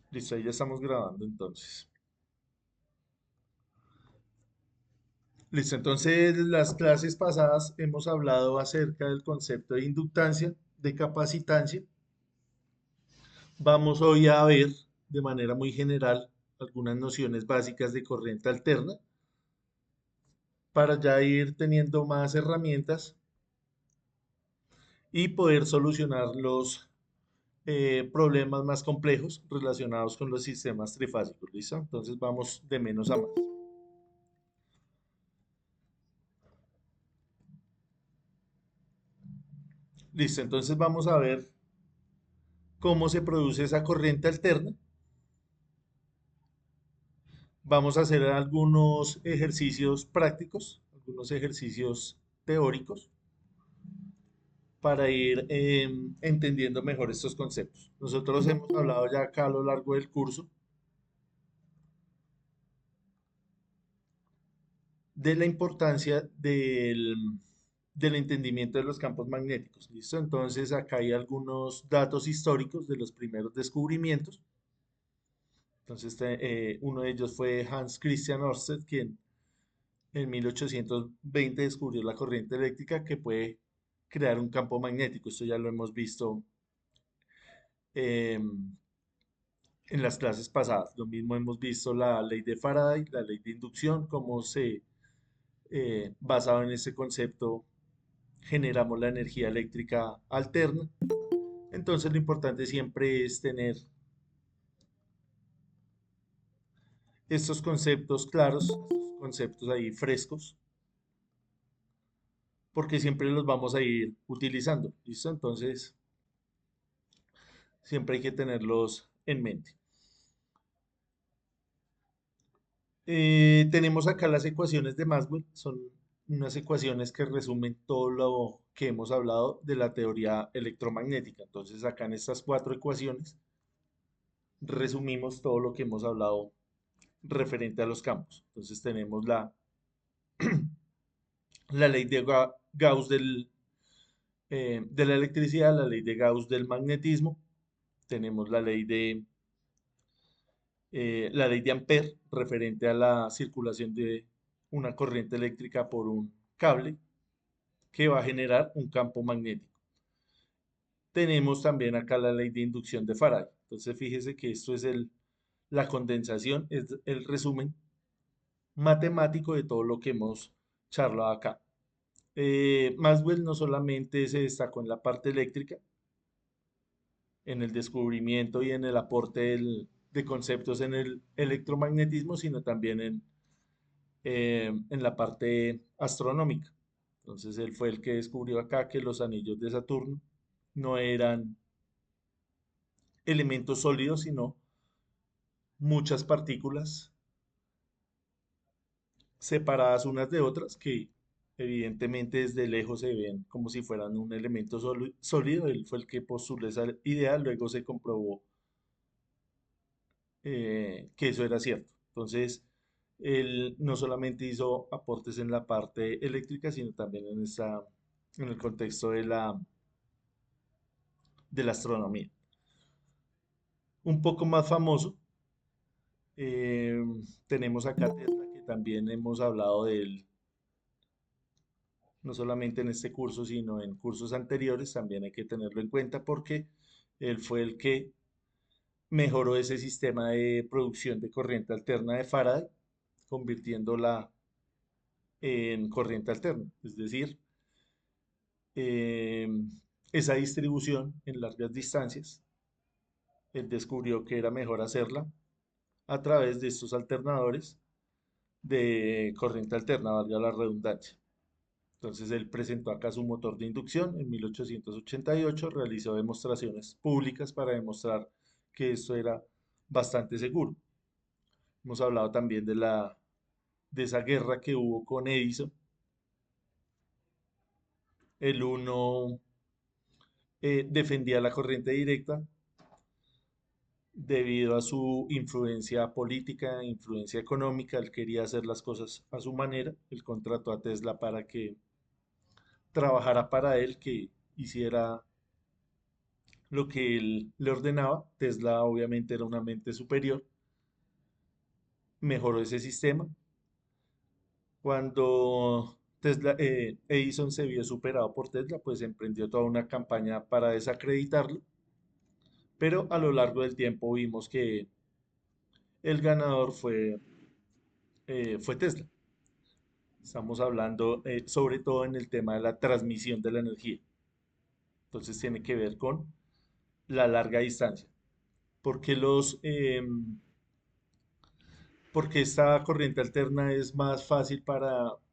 Listo, ahí ya estamos grabando entonces. Listo, entonces las clases pasadas hemos hablado acerca del concepto de inductancia, de capacitancia. Vamos hoy a ver de manera muy general algunas nociones básicas de corriente alterna para ya ir teniendo más herramientas y poder solucionar los problemas más complejos relacionados con los sistemas trifásicos. ¿Listo? Entonces vamos de menos a más. Listo, entonces vamos a ver cómo se produce esa corriente alterna. Vamos a hacer algunos ejercicios prácticos, algunos ejercicios teóricos para ir entendiendo mejor estos conceptos. Nosotros hemos hablado ya acá a lo largo del curso de la importancia del entendimiento de los campos magnéticos. ¿Listo? Entonces acá hay algunos datos históricos de los primeros descubrimientos. Entonces uno de ellos fue Hans Christian Ørsted, quien en 1820 descubrió la corriente eléctrica que puede crear un campo magnético. Esto ya lo hemos visto en las clases pasadas. Lo mismo hemos visto la ley de Faraday, la ley de inducción, cómo se, basado en ese concepto, generamos la energía eléctrica alterna. Entonces lo importante siempre es tener estos conceptos claros, estos conceptos ahí frescos, porque siempre los vamos a ir utilizando. ¿Listo? Entonces siempre hay que tenerlos en mente. Tenemos acá las ecuaciones de Maxwell, son unas ecuaciones que resumen todo lo que hemos hablado de la teoría electromagnética. Entonces, acá en estas cuatro ecuaciones resumimos todo lo que hemos hablado referente a los campos. Entonces, tenemos la ley de Gauss de la electricidad, la ley de Gauss del magnetismo, tenemos la ley de Ampère referente a la circulación de una corriente eléctrica por un cable que va a generar un campo magnético. Tenemos también acá la ley de inducción de Faraday. Entonces fíjese que esto es la condensación, es el resumen matemático de todo lo que hemos charlado acá. Maxwell no solamente se destacó en la parte eléctrica, en el descubrimiento y en el aporte de conceptos en el electromagnetismo, sino también en la parte astronómica. Entonces él fue el que descubrió acá que los anillos de Saturno no eran elementos sólidos, sino muchas partículas separadas unas de otras que evidentemente desde lejos se ven como si fueran un elemento sólido. Él fue el que postuló esa idea, luego se comprobó que eso era cierto. Entonces, él no solamente hizo aportes en la parte eléctrica, sino también en el contexto de la astronomía. Un poco más famoso, eh, tenemos acá Tesla, que también hemos hablado de él, no solamente en este curso, sino en cursos anteriores, también hay que tenerlo en cuenta porque él fue el que mejoró ese sistema de producción de corriente alterna de Faraday, convirtiéndola en corriente alterna. Es decir, eh, esa distribución en largas distancias, él descubrió que era mejor hacerla a través de estos alternadores de corriente alterna, valga la redundancia. Entonces él presentó acá su motor de inducción en 1888, realizó demostraciones públicas para demostrar que esto era bastante seguro. Hemos hablado también de esa guerra que hubo con Edison. El uno defendía la corriente directa debido a su influencia política, influencia económica. Él quería hacer las cosas a su manera. Él contrató a Tesla para que trabajara para él, que hiciera lo que él le ordenaba. Tesla obviamente era una mente superior, mejoró ese sistema. Cuando Edison se vio superado por Tesla, pues emprendió toda una campaña para desacreditarlo, pero a lo largo del tiempo vimos que el ganador fue Tesla. Estamos hablando sobre todo en el tema de la transmisión de la energía. Entonces tiene que ver con la larga distancia. Porque porque esta corriente alterna es más fácil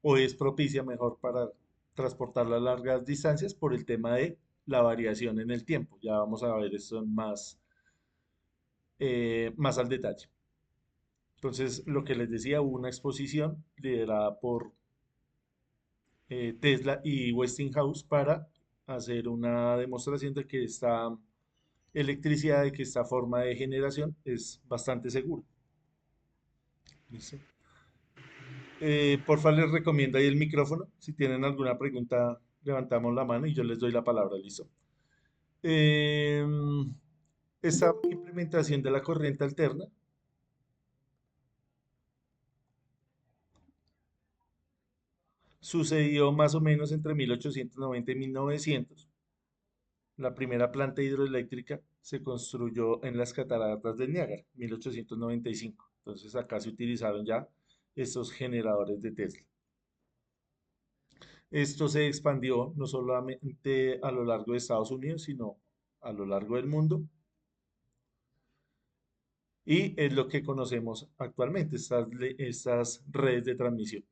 o es propicia mejor para transportar las largas distancias por el tema de la variación en el tiempo. Ya vamos a ver esto más al detalle. Entonces, lo que les decía, hubo una exposición liderada por Tesla y Westinghouse para hacer una demostración de que esta electricidad, de que esta forma de generación es bastante segura. ¿Listo? Porfa, les recomiendo ahí el micrófono. Si tienen alguna pregunta, levantamos la mano y yo les doy la palabra. Listo. Em, Esta implementación de la corriente alterna sucedió más o menos entre 1890 y 1900. La primera planta hidroeléctrica se construyó en las cataratas del Niágara, 1895. Entonces acá se utilizaron ya estos generadores de Tesla. Esto se expandió no solamente a lo largo de Estados Unidos, sino a lo largo del mundo y es lo que conocemos actualmente, estas redes de transmisión.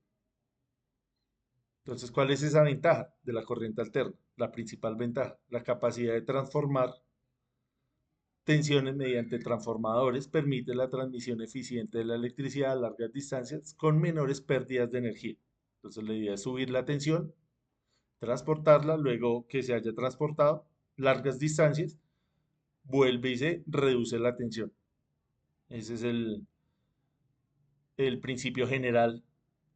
Entonces, ¿cuál es esa ventaja de la corriente alterna? La principal ventaja, la capacidad de transformar tensiones mediante transformadores permite la transmisión eficiente de la electricidad a largas distancias con menores pérdidas de energía. Entonces, la idea es subir la tensión, transportarla, luego que se haya transportado largas distancias, vuelve y se reduce la tensión. Ese es el principio general.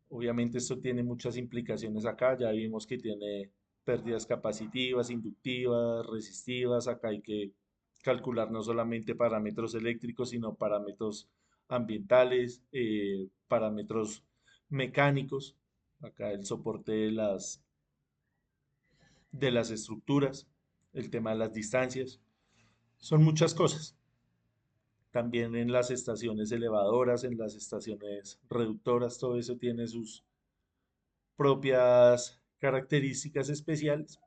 Obviamente esto tiene muchas implicaciones acá, ya vimos que tiene pérdidas capacitivas, inductivas, resistivas, acá hay que calcular no solamente parámetros eléctricos, sino parámetros ambientales, parámetros mecánicos, acá el soporte de las estructuras, el tema de las distancias, son muchas cosas. También en las estaciones elevadoras, en las estaciones reductoras, todo eso tiene sus propias características especiales.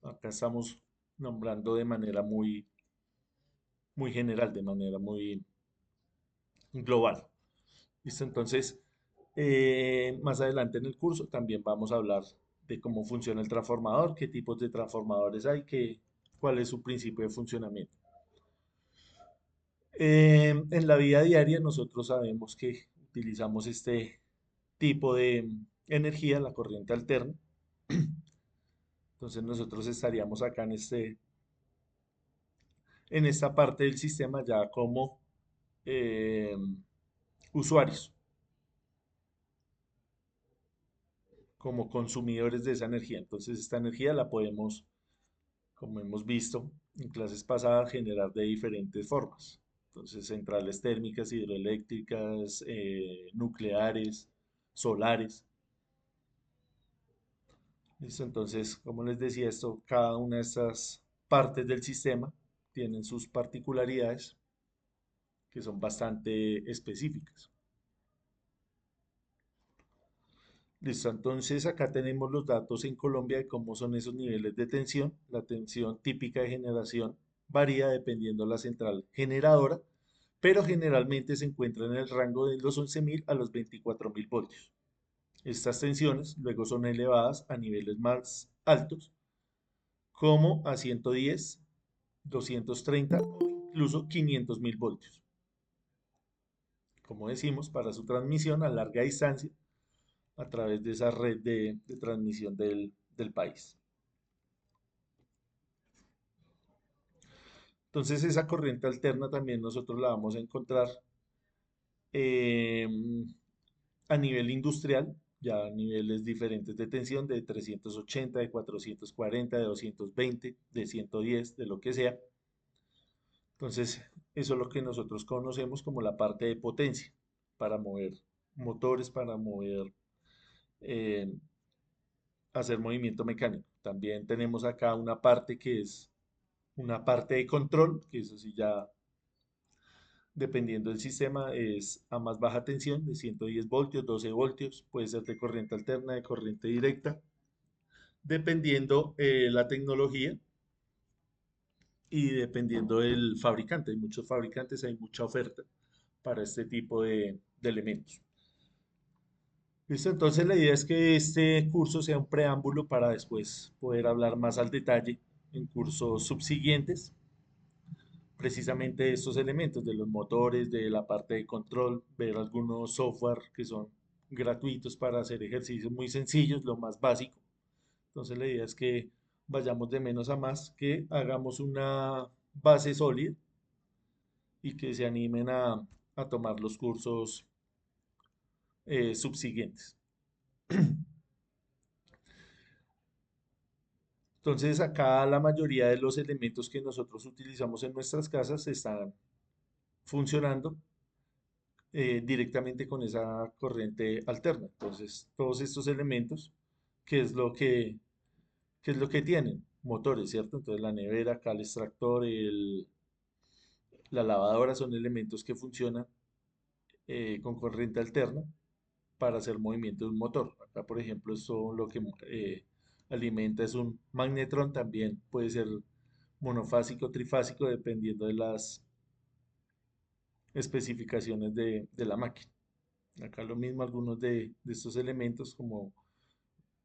Acá estamos nombrando de manera muy, muy general, de manera muy global. ¿Listo? Entonces, más adelante en el curso también vamos a hablar de cómo funciona el transformador, qué tipos de transformadores hay, cuál es su principio de funcionamiento. En la vida diaria nosotros sabemos que utilizamos este tipo de energía, la corriente alterna. Entonces nosotros estaríamos acá en esta parte del sistema ya como eh, usuarios, como consumidores de esa energía. Entonces esta energía la podemos, como hemos visto en clases pasadas, generar de diferentes formas. Entonces centrales térmicas, hidroeléctricas, nucleares, solares. ¿Listo? Entonces, como les decía, cada una de estas partes del sistema tienen sus particularidades que son bastante específicas. Listo, entonces acá tenemos los datos en Colombia de cómo son esos niveles de tensión. La tensión típica de generación varía dependiendo de la central generadora, pero generalmente se encuentra en el rango de los 11.000 a los 24.000 voltios. Estas tensiones luego son elevadas a niveles más altos, como a 110, 230 o incluso 500.000 voltios. Como decimos, para su transmisión a larga distancia a través de esa red de transmisión del país. Entonces esa corriente alterna también nosotros la vamos a encontrar eh, a nivel industrial, ya a niveles diferentes de tensión, de 380, de 440, de 220, de 110, de lo que sea. Entonces, eso es lo que nosotros conocemos como la parte de potencia para mover motores, para mover, eh, hacer movimiento mecánico. También tenemos acá una parte que es una parte de control, que eso sí ya dependiendo del sistema es a más baja tensión de 110 voltios, 12 voltios, puede ser de corriente alterna, de corriente directa, dependiendo la tecnología y dependiendo del fabricante. Hay muchos fabricantes, hay mucha oferta para este tipo de elementos. ¿Listo? Entonces la idea es que este curso sea un preámbulo para después poder hablar más al detalle en cursos subsiguientes, precisamente de estos elementos, de los motores, de la parte de control, ver algunos software que son gratuitos para hacer ejercicios muy sencillos, lo más básico. Entonces la idea es que vayamos de menos a más, que hagamos una base sólida y que se animen a tomar los cursos subsiguientes. Entonces acá la mayoría de los elementos que nosotros utilizamos en nuestras casas están funcionando directamente con esa corriente alterna. Entonces todos estos elementos, ¿qué es lo que, qué es lo que tienen? Motores, ¿cierto? Entonces la nevera, acá el extractor, la lavadora son elementos que funcionan con corriente alterna para hacer movimiento de un motor. Acá, por ejemplo, esto lo que alimenta es un magnetrón, también puede ser monofásico, trifásico, dependiendo de las especificaciones de la máquina. Acá lo mismo, algunos de estos elementos como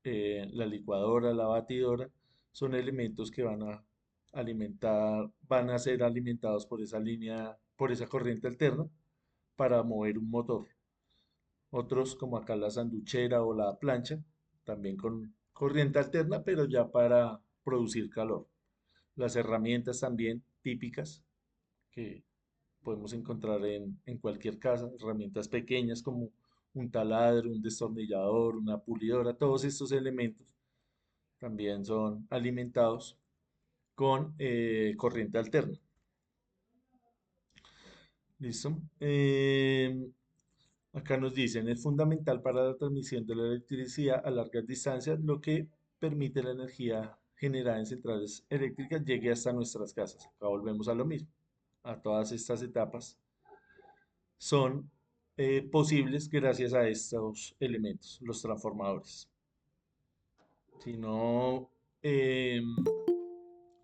la licuadora, la batidora, son elementos que van a alimentar, van a ser alimentados por esa línea, por esa corriente alterna para mover un motor. Otros, como acá la sanduchera o la plancha, también con corriente alterna, pero ya para producir calor. Las herramientas también típicas que podemos encontrar en cualquier casa, herramientas pequeñas como un taladro, un destornillador, una pulidora, todos estos elementos también son alimentados con corriente alterna. ¿Listo? Acá nos dicen, es fundamental para la transmisión de la electricidad a largas distancias, lo que permite la energía generada en centrales eléctricas llegue hasta nuestras casas. Acá volvemos a lo mismo. A todas estas etapas son posibles gracias a estos elementos, los transformadores. Si no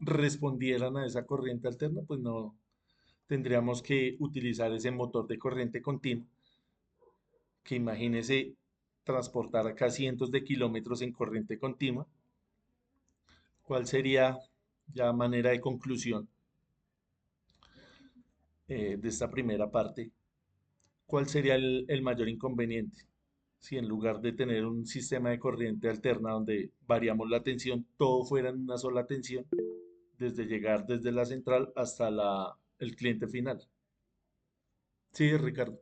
respondieran a esa corriente alterna, pues no tendríamos que utilizar ese motor de corriente continua, que imagínese transportar acá cientos de kilómetros en corriente continua. ¿Cuál sería ya manera de conclusión de esta primera parte? ¿Cuál sería el mayor inconveniente? Si en lugar de tener un sistema de corriente alterna donde variamos la tensión, todo fuera en una sola tensión, desde llegar desde la central hasta el cliente final. Sí, Ricardo.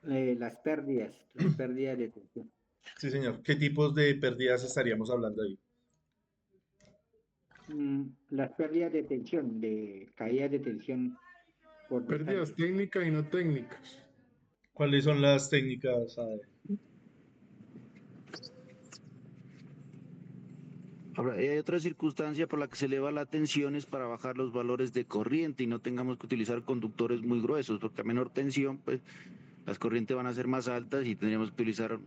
Las pérdidas de tensión. Sí, señor. ¿Qué tipos de pérdidas estaríamos hablando ahí? Las pérdidas de tensión, de caídas de tensión por Pérdidas descarga. técnicas y no técnicas. ¿Cuáles son las técnicas? Ahora, hay otra circunstancia por la que se eleva la tensión es para bajar los valores de corriente y no tengamos que utilizar conductores muy gruesos, porque a menor tensión, pues las corrientes van a ser más altas y tendríamos que utilizar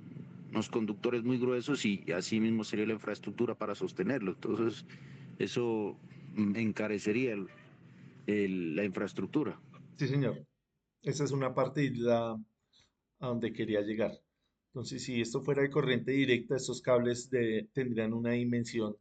unos conductores muy gruesos y así mismo sería la infraestructura para sostenerlo. Entonces, eso encarecería la infraestructura. Sí, señor. Esa es una parte y a donde quería llegar. Entonces, si esto fuera de corriente directa, estos cables tendrían una dimensión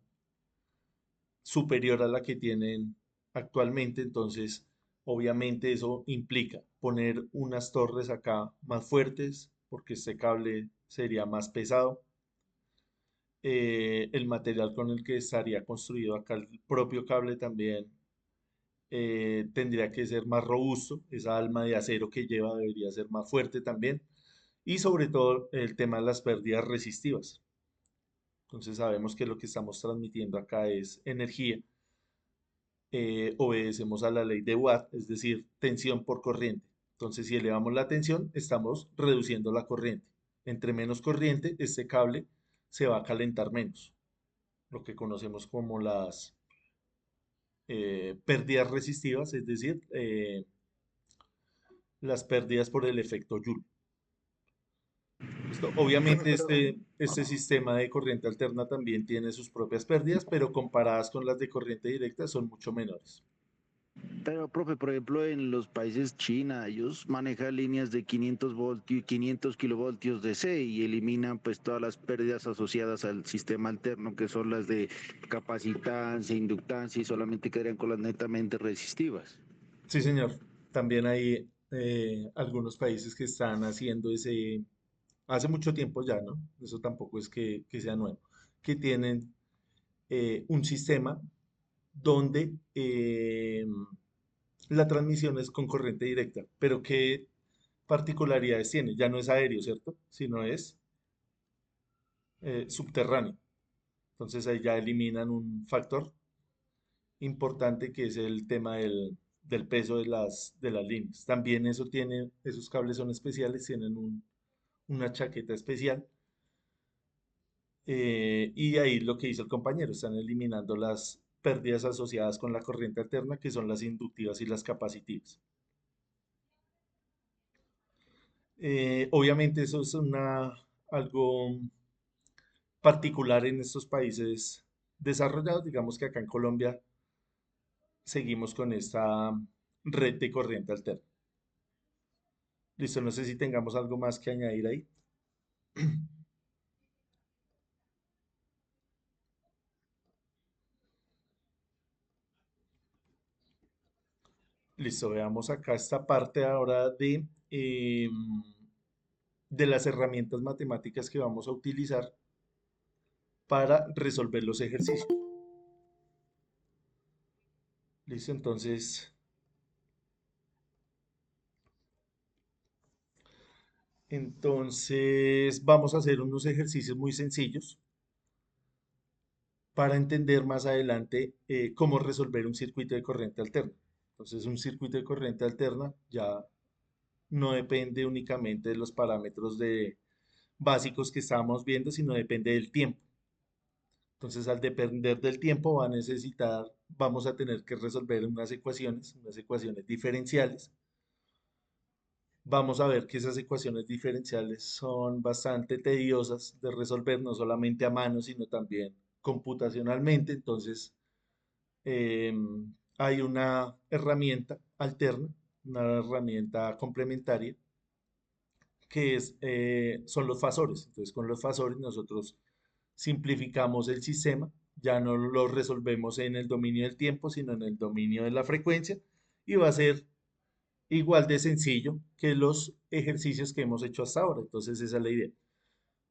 superior a la que tienen actualmente. Entonces, obviamente eso implica poner unas torres acá más fuertes, porque este cable sería más pesado. El material con el que estaría construido acá el propio cable también tendría que ser más robusto, esa alma de acero que lleva debería ser más fuerte también, y sobre todo el tema de las pérdidas resistivas. Entonces sabemos que lo que estamos transmitiendo acá es energía obedecemos a la ley de Watt, es decir, tensión por corriente. Entonces, si elevamos la tensión, estamos reduciendo la corriente. Entre menos corriente, este cable se va a calentar menos, lo que conocemos como las pérdidas resistivas, es decir, las pérdidas por el efecto Joule. ¿Listo? Profe, Obviamente pero, este sistema de corriente alterna también tiene sus propias pérdidas, pero comparadas con las de corriente directa son mucho menores. profe, por ejemplo, en los países China, ellos manejan líneas de 500 voltios, 500 kilovoltios DC y eliminan pues todas las pérdidas asociadas al sistema alterno, que son las de capacitancia, inductancia y solamente quedarían con las netamente resistivas. Sí, señor. También hay algunos países que están haciendo hace mucho tiempo ya, ¿no? Eso tampoco es que sea nuevo, que tienen un sistema donde la transmisión es con corriente directa, pero ¿qué particularidades tiene? Ya no es aéreo, ¿cierto? Sino es subterráneo. Entonces ahí ya eliminan un factor importante que es el tema del peso de las líneas. También esos cables son especiales, tienen una chaqueta especial. Y ahí lo que hizo el compañero, están eliminando las pérdidas asociadas con la corriente alterna, que son las inductivas y las capacitivas. Obviamente eso es algo particular en estos países desarrollados. Digamos que acá en Colombia seguimos con esta red de corriente alterna. Listo, no sé si tengamos algo más que añadir ahí. Listo, veamos acá esta parte ahora de las herramientas matemáticas que vamos a utilizar para resolver los ejercicios. Listo, entonces vamos a hacer unos ejercicios muy sencillos para entender más adelante cómo resolver un circuito de corriente alterna. Entonces, un circuito de corriente alterna ya no depende únicamente de los parámetros básicos que estábamos viendo, sino depende del tiempo. Entonces, al depender del tiempo, vamos a tener que resolver unas ecuaciones diferenciales. Vamos a ver que esas ecuaciones diferenciales son bastante tediosas de resolver, no solamente a mano, sino también computacionalmente. Entonces, hay una herramienta alterna, una herramienta complementaria, son los fasores. Entonces, con los fasores nosotros simplificamos el sistema, ya no lo resolvemos en el dominio del tiempo, sino en el dominio de la frecuencia, y va a ser igual de sencillo que los ejercicios que hemos hecho hasta ahora. Entonces, esa es la idea.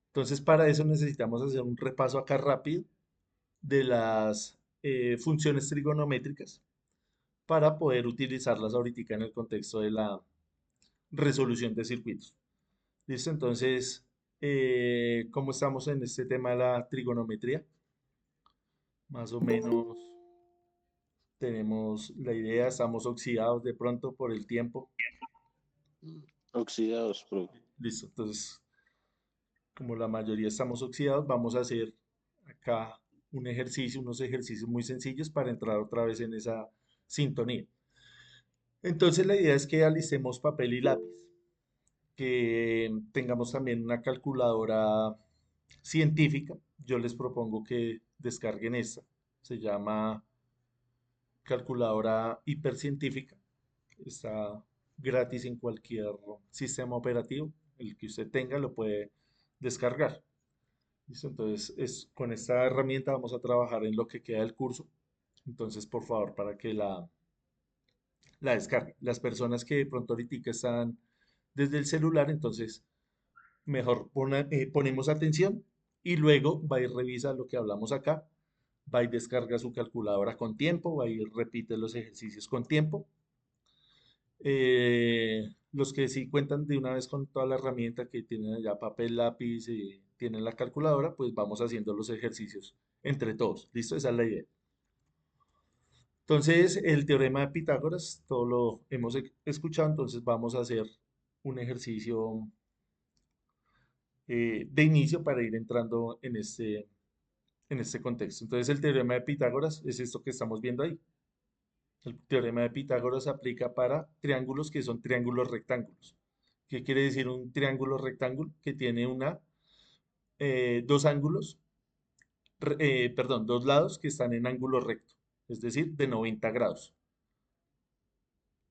Entonces, para eso necesitamos hacer un repaso acá rápido de las funciones trigonométricas para poder utilizarlas ahorita en el contexto de la resolución de circuitos. ¿Listo? Entonces, ¿cómo estamos en este tema de la trigonometría? Más o menos tenemos la idea, estamos oxidados de pronto por el tiempo. Oxidados, profe. Listo, entonces, como la mayoría estamos oxidados, vamos a hacer acá unos ejercicios muy sencillos para entrar otra vez en esa sintonía. Entonces, la idea es que alicemos papel y lápiz, que tengamos también una calculadora científica. Yo les propongo que descarguen esta. Se llama calculadora hipercientífica. Está gratis en cualquier sistema operativo. El que usted tenga lo puede descargar. ¿Listo? Entonces, con esta herramienta vamos a trabajar en lo que queda del curso. Entonces, por favor, para que la descarguen. Las personas que de pronto ahorita están desde el celular, entonces mejor ponemos atención y luego va y revisa lo que hablamos acá, va y descarga su calculadora con tiempo, va y repite los ejercicios con tiempo. Los que sí cuentan de una vez con toda la herramienta que tienen allá, papel, lápiz, y tienen la calculadora, pues vamos haciendo los ejercicios entre todos. ¿Listo? Esa es la idea. Entonces, el teorema de Pitágoras, todo lo hemos escuchado, entonces vamos a hacer un ejercicio de inicio para ir entrando en este contexto. Entonces, el teorema de Pitágoras es esto que estamos viendo ahí. El teorema de Pitágoras se aplica para triángulos que son triángulos rectángulos. ¿Qué quiere decir un triángulo rectángulo? Que tiene dos ángulos, perdón, dos lados que están en ángulo recto, es decir, de 90 grados.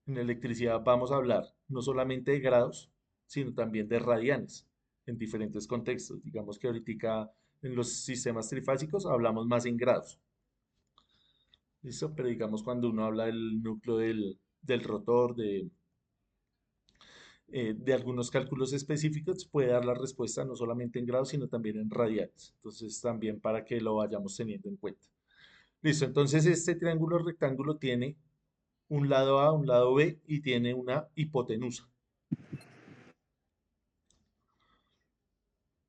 En electricidad vamos a hablar no solamente de grados, sino también de radianes en diferentes contextos. Digamos que ahorita en los sistemas trifásicos hablamos más en grados. ¿Listo? Pero digamos cuando uno habla del núcleo del rotor, de algunos cálculos específicos, puede dar la respuesta no solamente en grados, sino también en radianes. Entonces también para que lo vayamos teniendo en cuenta. Listo, entonces este triángulo rectángulo tiene un lado A, un lado B y tiene una hipotenusa.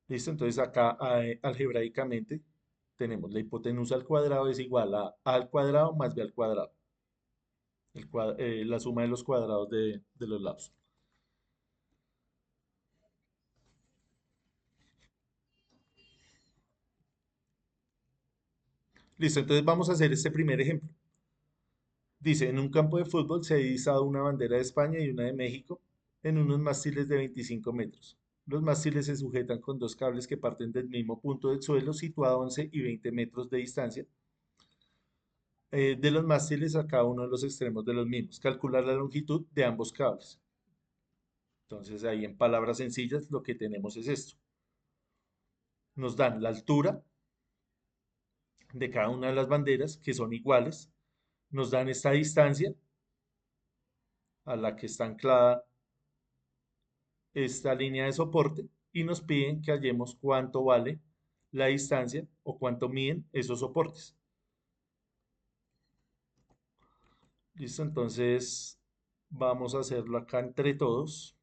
¿Listo? Entonces acá algebraicamente tenemos la hipotenusa al cuadrado es igual a al cuadrado más b al cuadrado. La suma de los cuadrados de los lados. Listo, entonces vamos a hacer este primer ejemplo. Dice, en un campo de fútbol se ha izado una bandera de España y una de México en unos mástiles de 25 metros. Los mástiles se sujetan con dos cables que parten del mismo punto del suelo, situado a 11 y 20 metros de distancia de los mástiles a cada uno de los extremos de los mismos. Calcular la longitud de ambos cables. Entonces, ahí en palabras sencillas, lo que tenemos es esto. Nos dan la altura de cada una de las banderas, que son iguales. Nos dan esta distancia a la que está anclada esta línea de soporte y nos piden que hallemos cuánto vale la distancia o cuánto miden esos soportes. Listo, entonces vamos a hacerlo acá entre todos.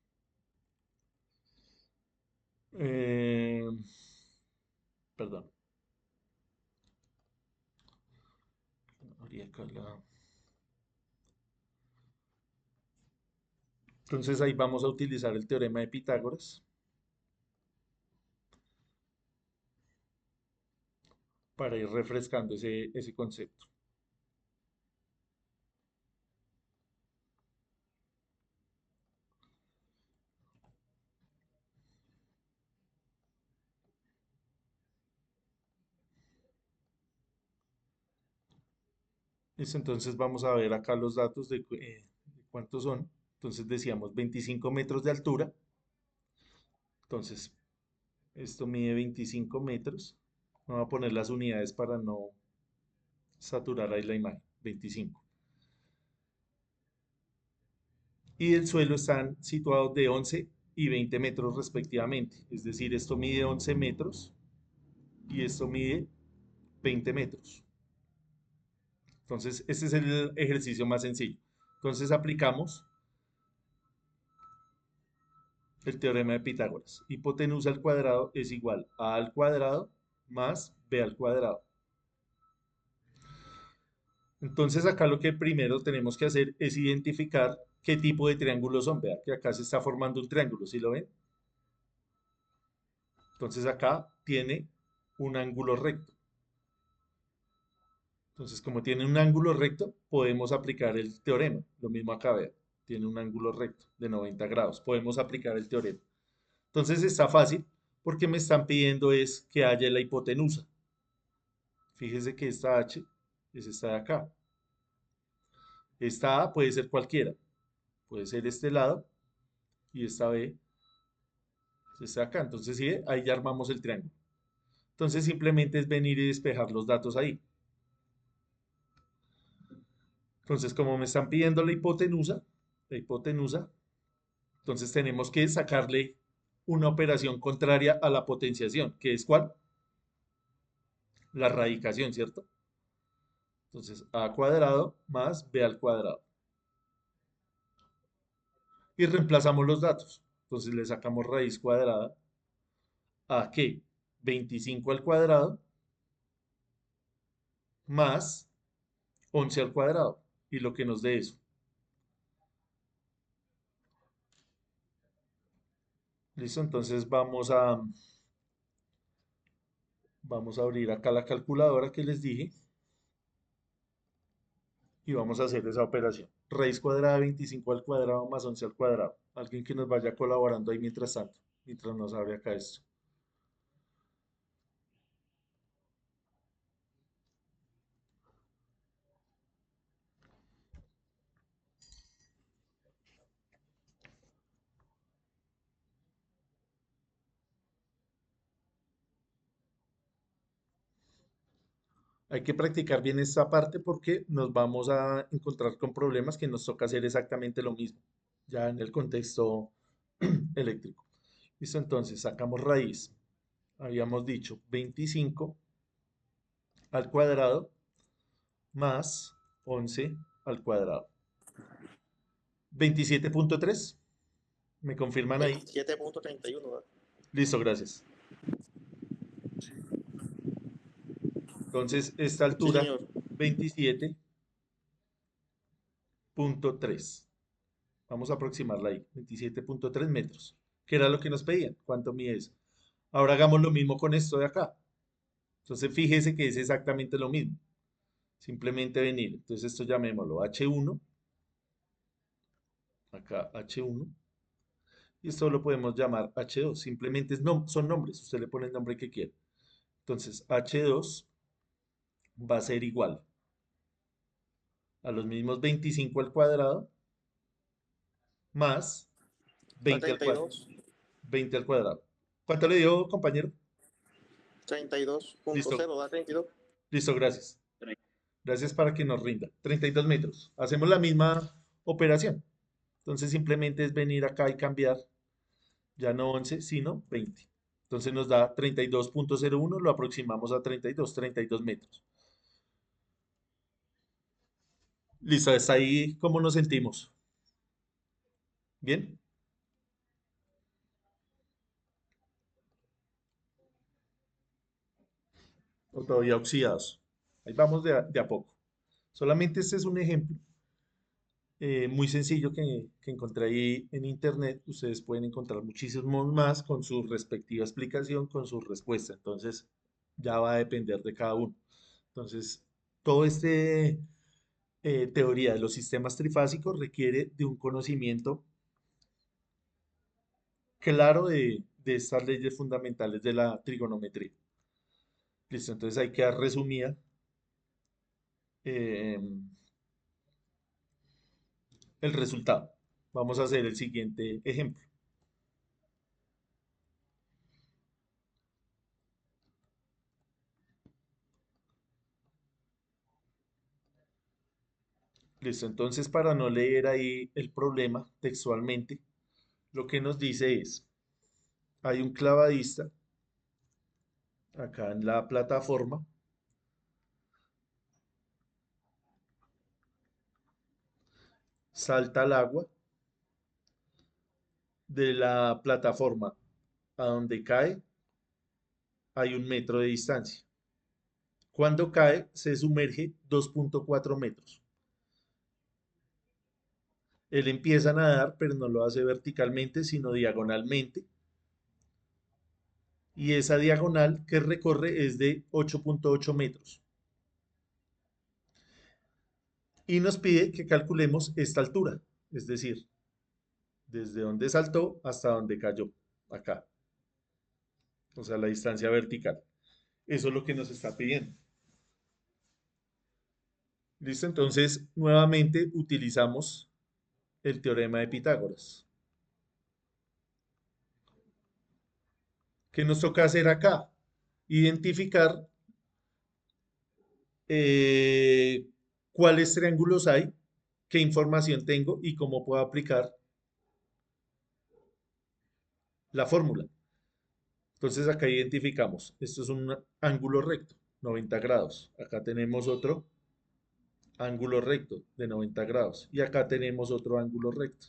Eh, perdón. Abrí acá Entonces ahí vamos a utilizar el teorema de Pitágoras para ir refrescando ese concepto. Listo, entonces vamos a ver acá los datos de cuántos son. Entonces decíamos 25 metros de altura. Entonces esto mide 25 metros. Vamos a poner las unidades para no saturar ahí la imagen. 25. Y el suelo están situados de 11 y 20 metros respectivamente. Es decir, esto mide 11 metros y esto mide 20 metros. Entonces, este es el ejercicio más sencillo. Entonces, aplicamos el teorema de Pitágoras. Hipotenusa al cuadrado es igual a al cuadrado más b al cuadrado. Entonces, acá lo que primero tenemos que hacer es identificar qué tipo de triángulos son. Vea que acá se está formando un triángulo, ¿sí lo ven? Entonces, acá tiene un ángulo recto. Entonces, como tiene un ángulo recto, podemos aplicar el teorema. Lo mismo acá, vea, tiene un ángulo recto de 90 grados. Podemos aplicar el teorema. Entonces está fácil porque me están pidiendo es que haya la hipotenusa. Fíjese que esta H es esta de acá. Esta A puede ser cualquiera. Puede ser este lado y esta B es esta de acá. Entonces, ¿sí? Ahí ya armamos el triángulo. Entonces simplemente es venir y despejar los datos ahí. Entonces, como me están pidiendo la hipotenusa, entonces tenemos que sacarle una operación contraria a la potenciación, que es ¿cuál? La radicación, ¿cierto? Entonces, a cuadrado más b al cuadrado. Y reemplazamos los datos. Entonces le sacamos raíz cuadrada a ¿qué? 25 al cuadrado más 11 al cuadrado y lo que nos dé eso. ¿Listo? Entonces vamos a abrir acá la calculadora que les dije y vamos a hacer esa operación. Raíz cuadrada de 25 al cuadrado más 11 al cuadrado. Alguien que nos vaya colaborando ahí mientras tanto, mientras nos abre acá esto. Hay que practicar bien esta parte porque nos vamos a encontrar con problemas que nos toca hacer exactamente lo mismo, ya en el contexto eléctrico. Listo, entonces sacamos raíz. Habíamos dicho 25 al cuadrado más 11 al cuadrado. 27.3. ¿Me confirman ahí? 27.31, ¿verdad? Listo, gracias. Entonces, esta Sí, altura, señor. 27.3. Vamos a aproximarla ahí, 27.3 metros, que era lo que nos pedían. ¿Cuánto mide eso? Ahora hagamos lo mismo con esto de acá. Entonces, fíjese que es exactamente lo mismo. Simplemente venir. Entonces, esto llamémoslo H1. Acá H1. Y esto lo podemos llamar H2. Simplemente son nombres. Usted le pone el nombre que quiera. Entonces, H2 va a ser igual a los mismos 25 al cuadrado más 20 al cuadrado. 32, 20 al cuadrado. ¿Cuánto le dio, compañero? 32.0, Listo, ¿verdad? 32. listo, gracias. Gracias para que nos rinda. 32 metros. Hacemos la misma operación. Entonces simplemente es venir acá y cambiar, ya no 11, sino 20. Entonces nos da 32.01, lo aproximamos a 32 metros. Listo, está ahí cómo nos sentimos. ¿Bien? O todavía oxidados. Ahí vamos de a poco. Solamente este es un ejemplo muy sencillo que encontré ahí en internet. Ustedes pueden encontrar muchísimos más con su respectiva explicación, con su respuesta. Entonces, ya va a depender de cada uno. Entonces, todo este teoría de los sistemas trifásicos requiere de un conocimiento claro de estas leyes fundamentales de la trigonometría. Listo, entonces hay que dar resumida eh, el resultado. Vamos a hacer el siguiente ejemplo. Listo, entonces para no leer ahí el problema textualmente, lo que nos dice es, hay un clavadista acá en la plataforma, salta al agua de la plataforma a donde cae, hay 1 metro de distancia. Cuando cae, se sumerge 2.4 metros. Él empieza a nadar, pero no lo hace verticalmente, sino diagonalmente. Y esa diagonal que recorre es de 8.8 metros. Y nos pide que calculemos esta altura, es decir, desde donde saltó hasta donde cayó, acá. O sea, la distancia vertical. Eso es lo que nos está pidiendo. ¿Listo? Entonces, nuevamente utilizamos el teorema de Pitágoras. ¿Qué nos toca hacer acá? Identificar eh, cuáles triángulos hay, qué información tengo y cómo puedo aplicar la fórmula. Entonces acá identificamos, esto es un ángulo recto, 90 grados. Acá tenemos otro ángulo recto de 90 grados. Y acá tenemos otro ángulo recto.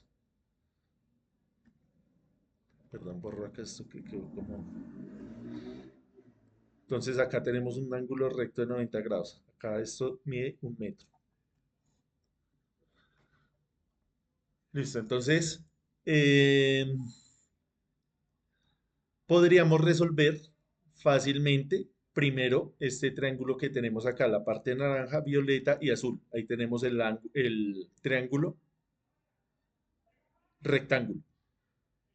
Perdón, borro acá esto que quedó como... Entonces acá tenemos un ángulo recto de 90 grados. Acá esto mide 1 metro. Listo, entonces podríamos resolver fácilmente primero este triángulo que tenemos acá, la parte naranja, violeta y azul. Ahí tenemos el triángulo rectángulo.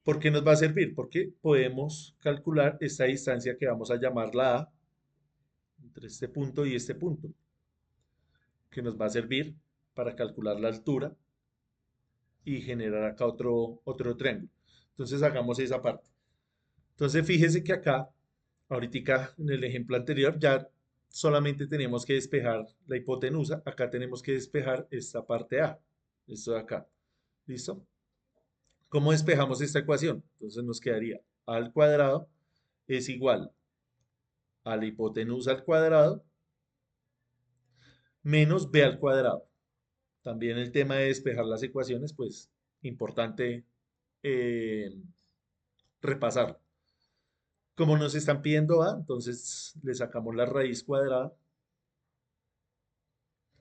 ¿Por qué nos va a servir? Porque podemos calcular esta distancia que vamos a llamar la A entre este punto y este punto, que nos va a servir para calcular la altura y generar acá otro triángulo. Entonces hagamos esa parte. Entonces fíjese que acá, ahorita en el ejemplo anterior, ya solamente tenemos que despejar la hipotenusa. Acá tenemos que despejar esta parte A, esto de acá. ¿Listo? ¿Cómo despejamos esta ecuación? Entonces nos quedaría A al cuadrado es igual a la hipotenusa al cuadrado menos B al cuadrado. También el tema de despejar las ecuaciones, pues importante eh, repasar. Como nos están pidiendo A, entonces le sacamos la raíz cuadrada.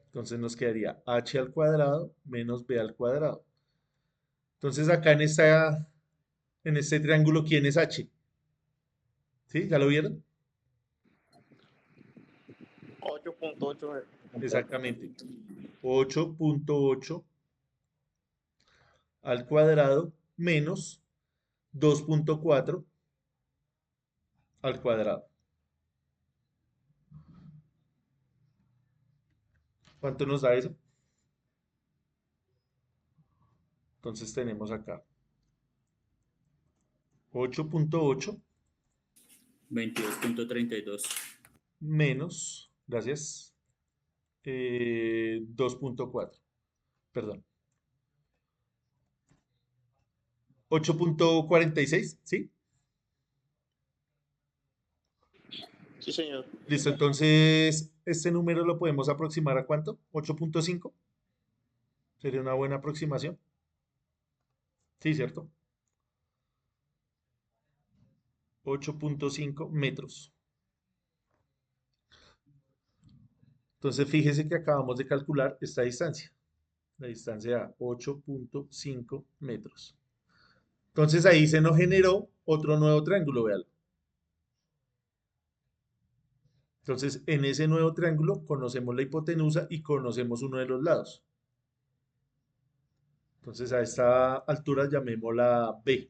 Entonces nos quedaría h al cuadrado menos b al cuadrado. Entonces acá en este triángulo, ¿quién es h? ¿Sí? ¿Ya lo vieron? 8.8. Exactamente. 8.8 al cuadrado menos 2.4 al cuadrado. ¿Cuánto nos da eso? Entonces tenemos acá 8.8 22.32. menos, gracias, 2.4, perdón, 8.46, ¿sí? Sí, señor. Listo, entonces este número lo podemos aproximar ¿a cuánto? 8.5. Sería una buena aproximación. Sí, ¿cierto? 8.5 metros. Entonces fíjese que acabamos de calcular esta distancia. La distancia a 8.5 metros. Entonces ahí se nos generó otro nuevo triángulo, véalo. Entonces en ese nuevo triángulo conocemos la hipotenusa y conocemos uno de los lados. Entonces a esta altura llamémosla B.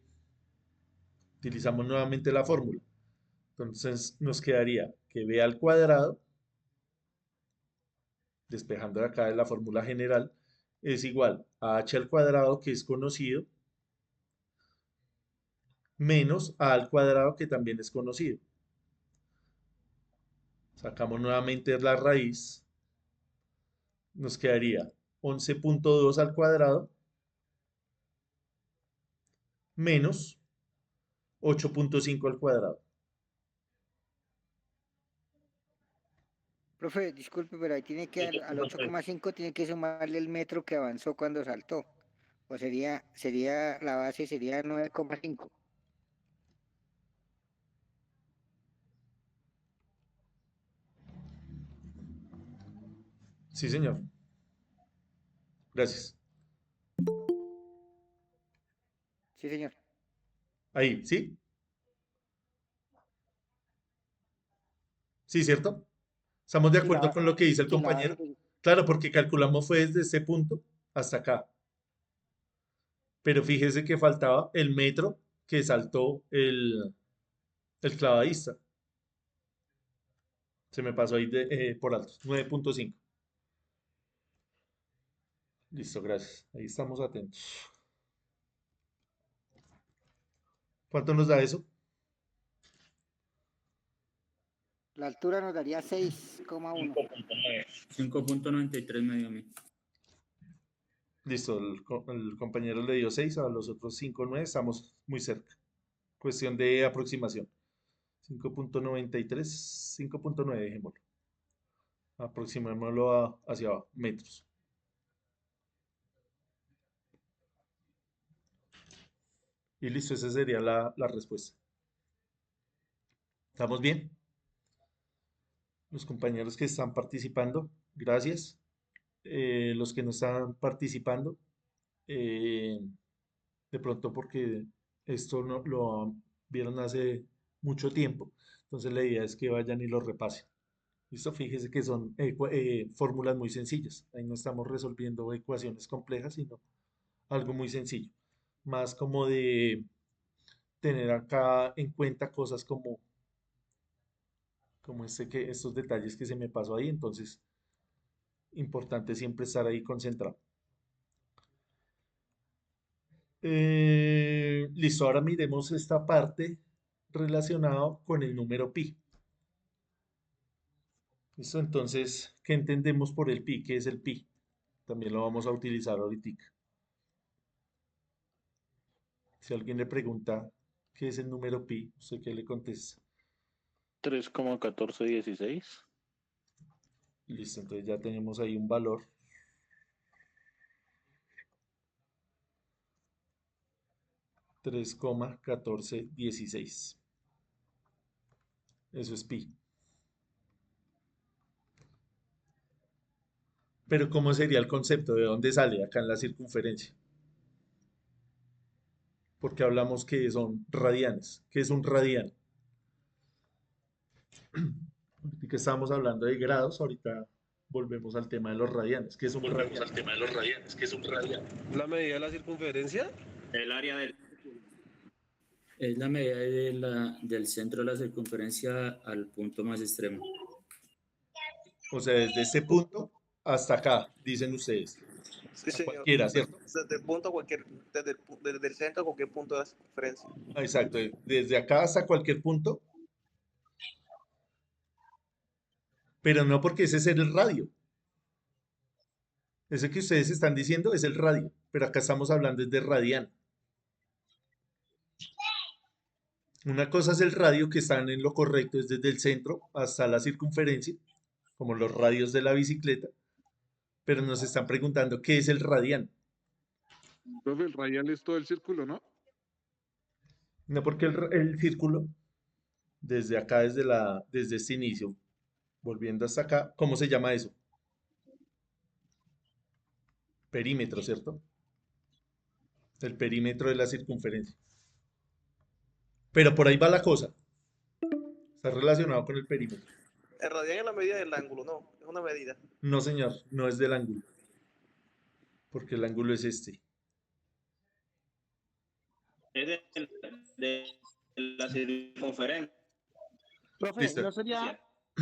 Utilizamos nuevamente la fórmula. Entonces nos quedaría que b al cuadrado, despejando de acá de la fórmula general, es igual a h al cuadrado, que es conocido, menos a al cuadrado, que también es conocido. Sacamos nuevamente la raíz, nos quedaría 11.2 al cuadrado menos 8.5 al cuadrado. Profe, disculpe, pero ahí tiene que al 8,5 tiene que sumarle el metro que avanzó cuando saltó. O sería la base sería 9,5. Sí, señor. Gracias. Sí, señor. Ahí, ¿sí? Sí, ¿cierto? ¿Estamos de Sí, acuerdo con lo que dice el sí, la base compañero? Claro, porque calculamos fue desde este punto hasta acá. Pero fíjese que faltaba el metro que saltó el clavadista. Se me pasó ahí por alto. 9.5. Listo, gracias. Ahí estamos atentos. ¿Cuánto nos da eso? la altura nos daría 6,1. 5.93 me dio a mí. Listo, el compañero le dio 6, a los otros 5, 9. Estamos muy cerca. Cuestión de aproximación. 5.93, 5.9, dejémoslo. Aproximémoslo hacia abajo, metros. Y listo, esa sería la respuesta. ¿Estamos bien? Los compañeros que están participando, gracias. Los que no están participando, eh, de pronto porque esto no, lo vieron hace mucho tiempo, entonces la idea es que vayan y lo repasen. Listo, fíjese que son fórmulas muy sencillas. Ahí no estamos resolviendo ecuaciones complejas, sino algo muy sencillo. Más como de tener acá en cuenta cosas como estos detalles que se me pasó ahí. Entonces, importante siempre estar ahí concentrado. Listo, ahora miremos esta parte relacionada con el número pi. Listo, entonces, ¿qué entendemos por el pi? ¿Qué es el pi? También lo vamos a utilizar ahorita. Si alguien le pregunta qué es el número pi, ¿usted qué le contesta? 3,1416. Listo, entonces ya tenemos ahí un valor. Tres coma 1416. Eso es pi. Pero ¿cómo sería el concepto? ¿De dónde sale acá en la circunferencia? Porque hablamos que son radianes. ¿Qué es un radian? Ahorita que estábamos hablando de grados, ahorita volvemos al tema de los radianes. ¿Qué es un radian? ¿La medida de la circunferencia? El área del... Es la medida del centro de la circunferencia al punto más extremo. O sea, desde este punto hasta acá, dicen ustedes. Sí, A señor. cualquiera, ¿cierto? Desde el punto, desde el centro a cualquier punto de la circunferencia. Exacto, desde acá hasta cualquier punto, pero no porque ese es el radio. Ese que ustedes están diciendo es el radio, pero acá estamos hablando es de radian. Una cosa es el radio que están en lo correcto, es desde el centro hasta la circunferencia, como los radios de la bicicleta, pero nos están preguntando qué es el radian. Profe, el radial es todo el círculo, ¿no? No porque el círculo, desde acá, desde este inicio, volviendo hasta acá, ¿cómo se llama eso? Perímetro, ¿cierto? El perímetro de la circunferencia. Pero por ahí va la cosa. Está relacionado con el perímetro. El radian es la medida del ángulo, no. Es una medida. No, señor, no es del ángulo. Porque el ángulo es este. Es de la circunferencia. Profe, Listo. ¿no sería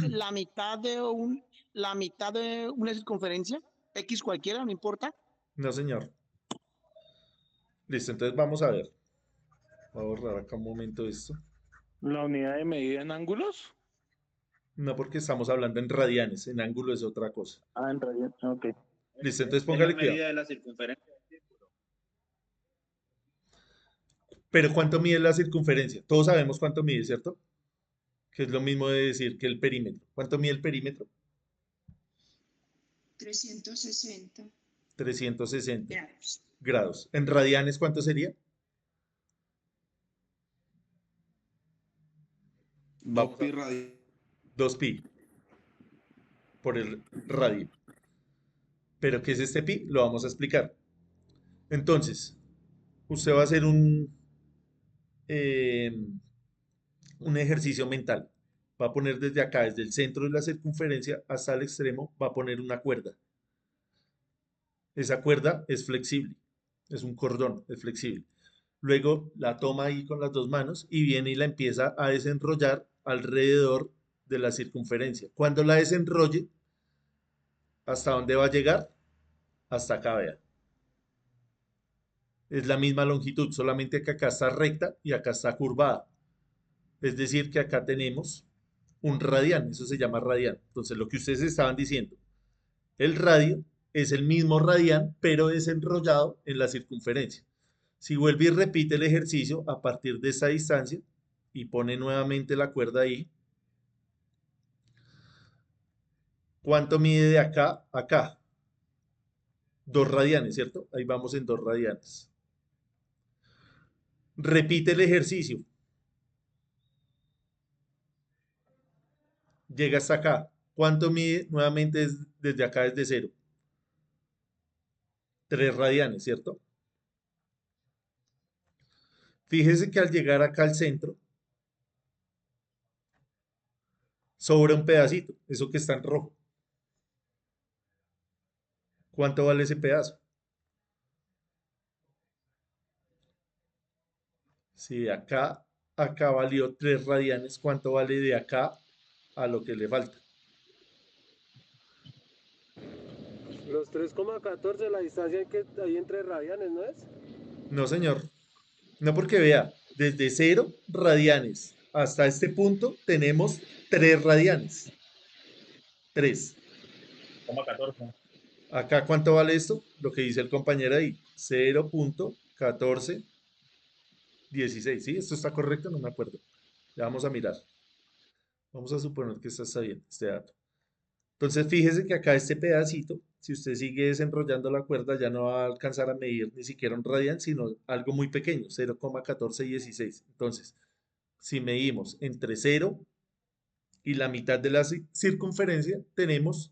la mitad de una circunferencia? X cualquiera, no importa. No, señor. Listo, entonces vamos a ver. Voy a borrar acá un momento esto. ¿La unidad de medida en ángulos? No, porque estamos hablando en radianes. En ángulo es otra cosa. Ah, en realidad, ok. Listo, entonces Es la póngale medida cuidado. de la circunferencia. Pero ¿cuánto mide la circunferencia? Todos sabemos cuánto mide, ¿cierto? Que es lo mismo de decir que el perímetro. ¿Cuánto mide el perímetro? 360 360 grados. grados. ¿En radianes cuánto sería? Vamos a 2pi por el radio. ¿Pero qué es este pi? Lo vamos a explicar. Entonces, usted va a hacer eh, un ejercicio mental. Va a poner desde acá, desde el centro de la circunferencia hasta el extremo, va a poner una cuerda. Esa cuerda es flexible, es un cordón, es flexible. Luego la toma ahí con las dos manos y viene y la empieza a desenrollar alrededor de la circunferencia. Cuando la desenrolle, ¿hasta dónde va a llegar? Hasta acá, vea. Es la misma longitud, solamente que acá está recta y acá está curvada. Es decir, que acá tenemos un radian, eso se llama radian. Entonces, lo que ustedes estaban diciendo, el radio es el mismo radian, pero desenrollado en la circunferencia. Si vuelve y repite el ejercicio a partir de esa distancia y pone nuevamente la cuerda ahí, ¿cuánto mide de acá a acá? 2 radianes, ¿cierto? Ahí vamos en 2 radianes. Repite el ejercicio. Llega hasta acá. ¿Cuánto mide? Nuevamente desde acá, desde cero. 3 radianes, ¿cierto? Fíjese que al llegar acá al centro, sobra un pedacito, eso que está en rojo. ¿Cuánto vale ese pedazo? Si de acá valió 3 radianes, ¿cuánto vale de acá a lo que le falta? Los 3,14, la distancia que hay entre radianes, ¿no es? No, señor. No, porque vea, desde 0 radianes hasta este punto tenemos 3 radianes. 3. 0,14. Acá, ¿cuánto vale esto? Lo que dice el compañero ahí, 0.1416. ¿Sí? ¿Esto está correcto? No me acuerdo. Ya vamos a mirar. Vamos a suponer que está bien este dato. Entonces, fíjese que acá este pedacito, si usted sigue desenrollando la cuerda, ya no va a alcanzar a medir ni siquiera un radian, sino algo muy pequeño, 0,1416. Entonces, si medimos entre 0 y la mitad de la circunferencia, tenemos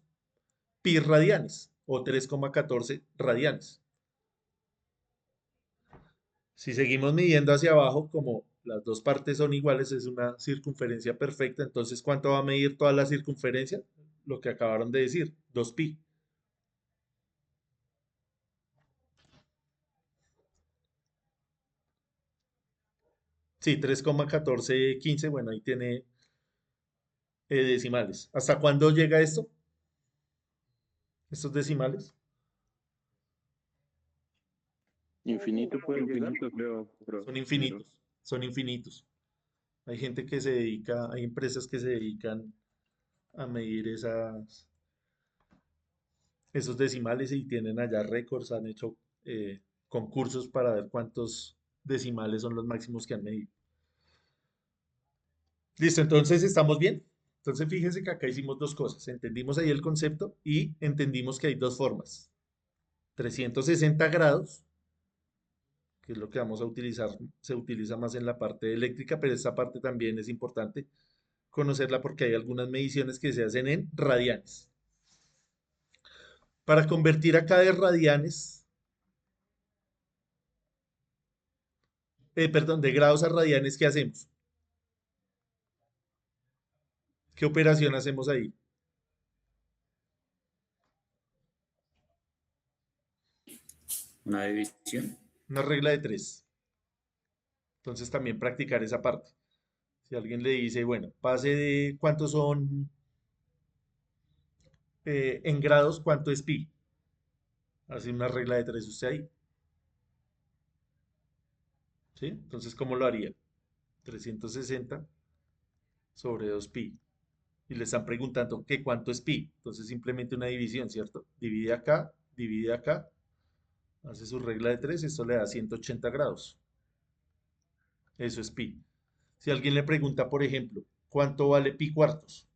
pi radianes o 3,14 radianes. Si seguimos midiendo hacia abajo, como las dos partes son iguales, es una circunferencia perfecta, entonces ¿cuánto va a medir toda la circunferencia? Lo que acabaron de decir, 2pi. Sí, 3,1415, bueno, ahí tiene decimales. ¿Hasta cuándo llega esto? ¿Estos decimales? Infinito, pues. Infinito, creo. Son infinitos, son infinitos. Hay gente que se dedica, hay empresas que se dedican a medir esos decimales y tienen allá récords, han hecho concursos para ver cuántos decimales son los máximos que han medido. Listo, entonces estamos bien. Entonces fíjense que acá hicimos dos cosas. Entendimos ahí el concepto y entendimos que hay dos formas. 360 grados, que es lo que vamos a utilizar, se utiliza más en la parte eléctrica, pero esta parte también es importante conocerla porque hay algunas mediciones que se hacen en radianes. Para convertir acá de radianes, perdón, de grados a radianes, ¿qué hacemos? ¿Qué operación hacemos ahí? Una división. Una regla de 3. Entonces también practicar esa parte. Si alguien le dice, bueno, pase de cuántos son en grados, cuánto es pi. Hace una regla de 3 usted ahí. ¿Sí? Entonces, ¿cómo lo haría? 360 sobre 2pi. Y le están preguntando que cuánto es pi. Entonces, simplemente una división, ¿cierto? Divide acá, hace su regla de 3, esto le da 180 grados. Eso es pi. Si alguien le pregunta, por ejemplo, ¿cuánto vale pi cuartos?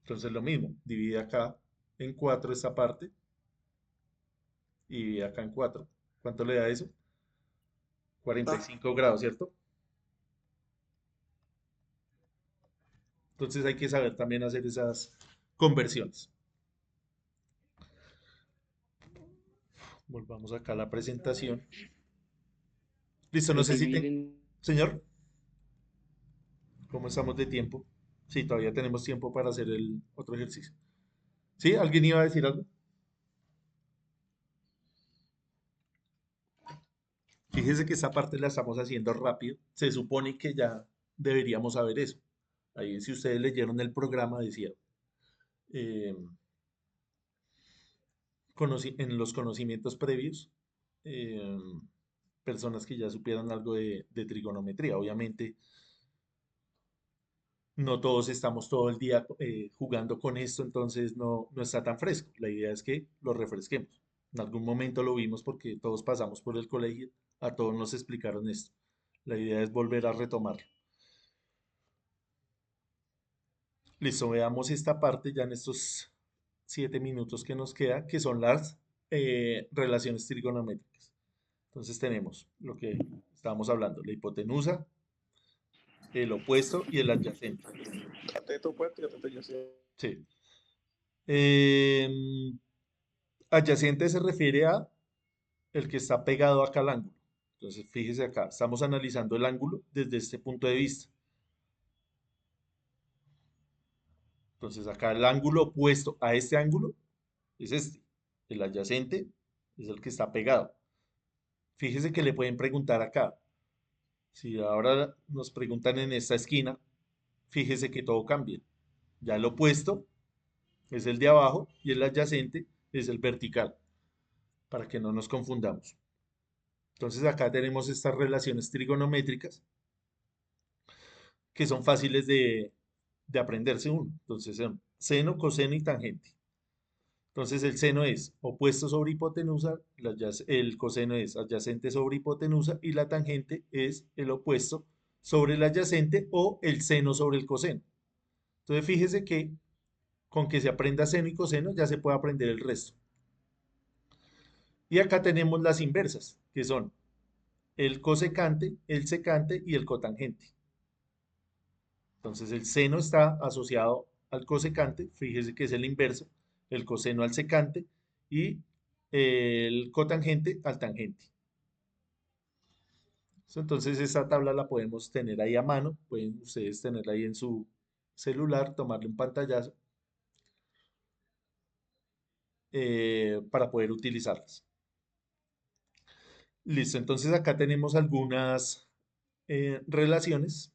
Entonces lo mismo, divide acá en 4 esta parte y divide acá en 4. ¿Cuánto le da eso? 45 grados, ¿cierto? Entonces hay que saber también hacer esas conversiones. Volvamos acá a la presentación. Listo, no sé si Señor, ¿cómo estamos de tiempo? Sí, todavía tenemos tiempo para hacer el otro ejercicio. ¿Sí? ¿Alguien iba a decir algo? Fíjese que esta parte la estamos haciendo rápido. Se supone que ya deberíamos saber eso. Ahí si ustedes leyeron el programa decía eh, en los conocimientos previos eh, personas que ya supieran algo de trigonometría. Obviamente no todos estamos todo el día jugando con esto, entonces no está tan fresco. La idea es que lo refresquemos. En algún momento lo vimos porque todos pasamos por el colegio, a todos nos explicaron esto. La idea es volver a retomarlo. Listo, veamos esta parte ya en estos 7 minutos que nos queda, que son las relaciones trigonométricas. Entonces tenemos lo que estábamos hablando, la hipotenusa, el opuesto y el adyacente. Cateto opuesto y cateto adyacente. Sí. Adyacente se refiere a el que está pegado acá al ángulo. Entonces, fíjese acá, estamos analizando el ángulo desde este punto de vista. Entonces, acá el ángulo opuesto a este ángulo es este. El adyacente es el que está pegado. Fíjese que le pueden preguntar acá. Si ahora nos preguntan en esta esquina, fíjese que todo cambia. Ya el opuesto es el de abajo y el adyacente es el vertical, para que no nos confundamos. Entonces acá tenemos estas relaciones trigonométricas que son fáciles de aprenderse uno. Entonces son seno, coseno y tangente. Entonces el seno es opuesto sobre hipotenusa, el coseno es adyacente sobre hipotenusa y la tangente es el opuesto sobre el adyacente o el seno sobre el coseno. Entonces fíjese que con que se aprenda seno y coseno ya se puede aprender el resto. Y acá tenemos las inversas, que son el cosecante, el secante y el cotangente. Entonces el seno está asociado al cosecante, fíjese que es el inverso, el coseno al secante y el cotangente al tangente. Entonces esta tabla la podemos tener ahí a mano, pueden ustedes tenerla ahí en su celular, tomarle un pantallazo para poder utilizarlas. Listo, entonces acá tenemos algunas relaciones.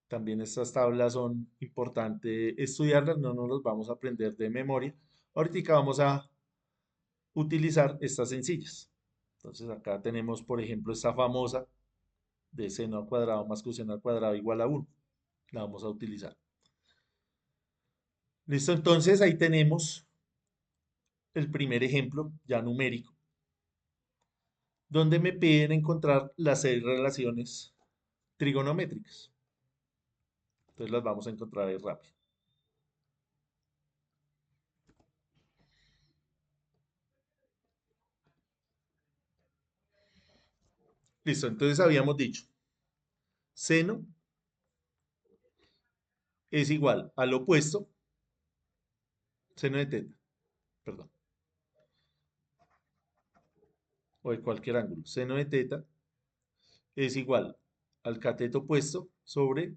También estas tablas son importantes estudiarlas, no nos las vamos a aprender de memoria. Ahorita vamos a utilizar estas sencillas. Entonces acá tenemos, por ejemplo, esta famosa de seno al cuadrado más coseno al cuadrado igual a 1. La vamos a utilizar. Listo, entonces ahí tenemos el primer ejemplo ya numérico, donde me piden encontrar las 6 relaciones trigonométricas. Entonces las vamos a encontrar ahí rápido. Listo, entonces habíamos dicho, seno es igual al opuesto, seno de teta, perdón, o de cualquier ángulo, seno de teta es igual al cateto opuesto sobre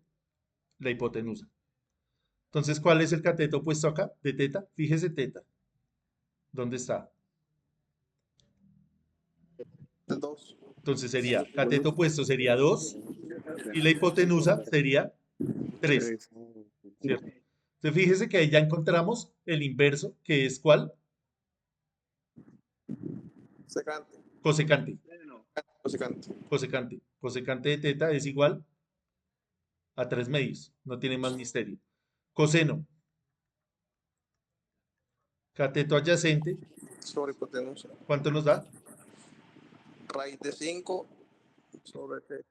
la hipotenusa. Entonces, ¿cuál es el cateto opuesto acá de teta? Fíjese teta. ¿Dónde está? El 2. Entonces sería, cateto opuesto sería 2 y la hipotenusa sería 3, ¿cierto? Entonces fíjese que ahí ya encontramos el inverso, que es ¿cuál? Secante. Cosecante. Cosecante. Cosecante. Cosecante de teta es igual a 3 medios. No tiene más misterio. Coseno. Cateto adyacente. Sobre hipotenusa. ¿Cuánto nos da? Raíz de 5 sobre 3.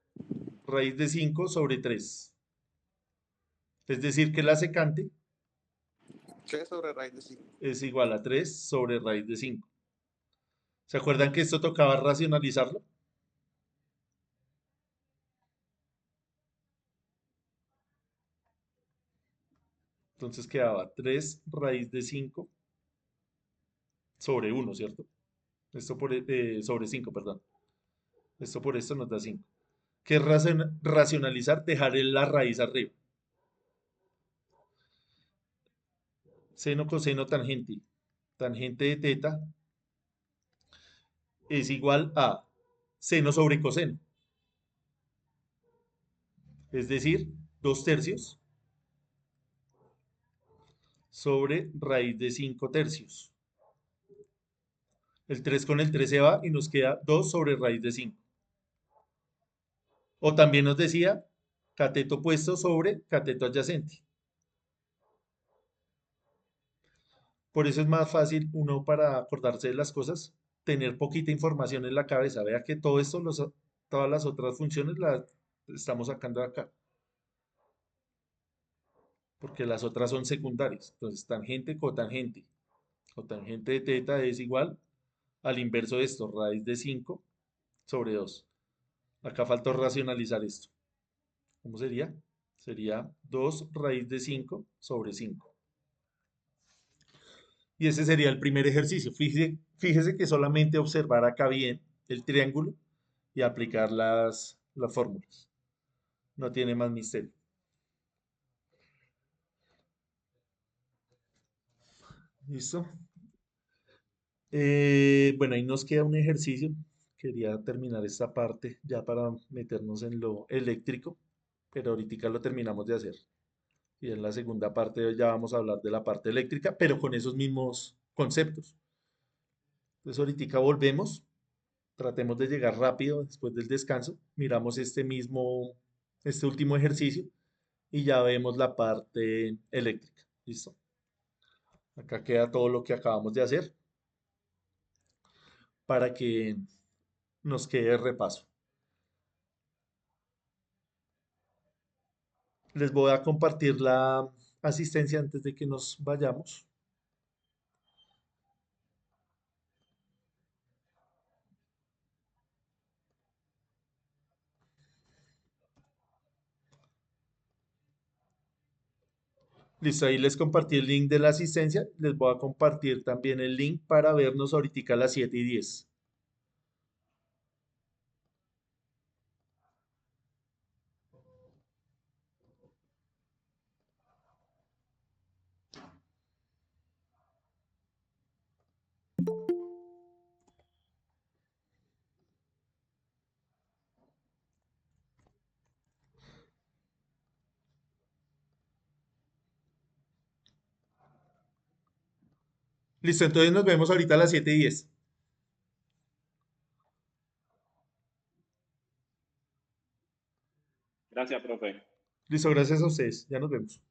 Raíz de 5 sobre 3. Es decir, que la secante 3 sobre raíz de 5. es igual a 3 sobre raíz de 5. ¿Se acuerdan que esto tocaba racionalizarlo? Entonces quedaba 3 raíz de 5 sobre 1, ¿cierto? Esto por, sobre 5, perdón. Esto por esto nos da 5. ¿Qué es racionalizar? Dejar la raíz arriba. Seno, coseno, tangente. Tangente de teta es igual a seno sobre coseno. Es decir, 2 tercios sobre raíz de 5 tercios. El 3 con el 3 se va y nos queda 2 sobre raíz de 5. O también nos decía cateto opuesto sobre cateto adyacente. Por eso es más fácil uno para acordarse de las cosas, tener poquita información en la cabeza. Vea que todo esto, todas las otras funciones las estamos sacando de acá. Porque las otras son secundarias. Entonces, tangente, cotangente. Cotangente de teta es igual al inverso de esto, raíz de 5 sobre 2. Acá faltó racionalizar esto. ¿Cómo sería? Sería 2 raíz de 5 sobre 5. Y ese sería el primer ejercicio. Fíjese que solamente observar acá bien el triángulo y aplicar las fórmulas. No tiene más misterio. ¿Listo? Bueno, ahí nos queda un ejercicio. Quería terminar esta parte ya para meternos en lo eléctrico, pero ahorita lo terminamos de hacer. Y en la segunda parte ya vamos a hablar de la parte eléctrica, pero con esos mismos conceptos. Entonces ahorita volvemos, tratemos de llegar rápido después del descanso, miramos este último ejercicio y ya vemos la parte eléctrica. ¿Listo? Acá queda todo lo que acabamos de hacer para que nos quede de repaso. Les voy a compartir la asistencia antes de que nos vayamos. Listo, ahí les compartí el link de la asistencia. Les voy a compartir también el link para vernos ahorita a las 7:10. Listo, entonces nos vemos ahorita a las 7:10. Gracias, profe. Listo, gracias a ustedes. Ya nos vemos.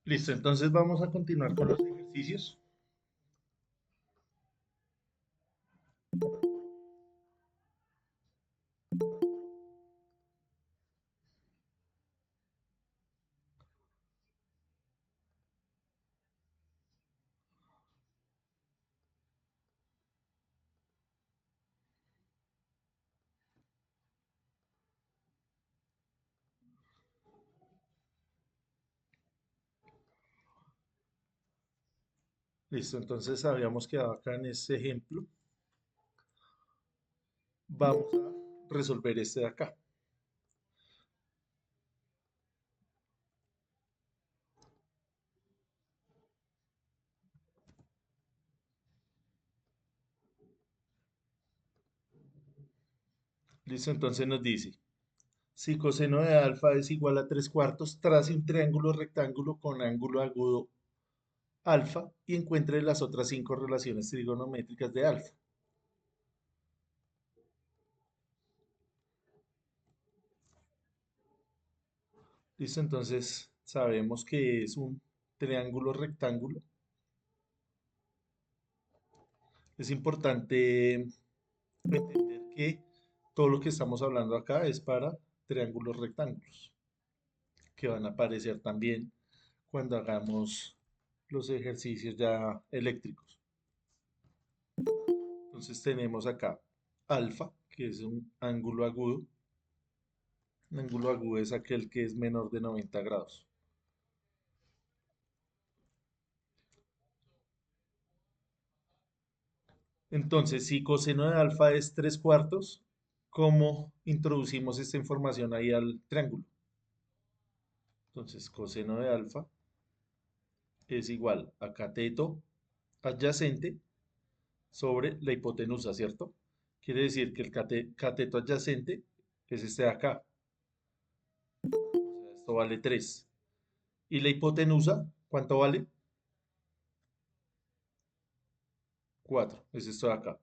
Listo, entonces vamos a continuar con los ejercicios. Listo, entonces habíamos quedado acá en ese ejemplo. Vamos a resolver este de acá. Listo, entonces nos dice, si coseno de alfa es igual a 3/4, trace un triángulo rectángulo con ángulo agudo alfa y encuentre las otras 5 relaciones trigonométricas de alfa. Listo, entonces sabemos que es un triángulo rectángulo. Es importante entender que todo lo que estamos hablando acá es para triángulos rectángulos, que van a aparecer también cuando hagamos los ejercicios ya eléctricos. Entonces tenemos acá alfa, que es un ángulo agudo. Un ángulo agudo es aquel que es menor de 90 grados. Entonces, si coseno de alfa es 3/4, ¿cómo introducimos esta información ahí al triángulo? Entonces, coseno de alfa es igual a cateto adyacente sobre la hipotenusa, ¿cierto? Quiere decir que el cateto adyacente es este de acá. O sea, esto vale 3. ¿Y la hipotenusa cuánto vale? 4. Es esto de acá.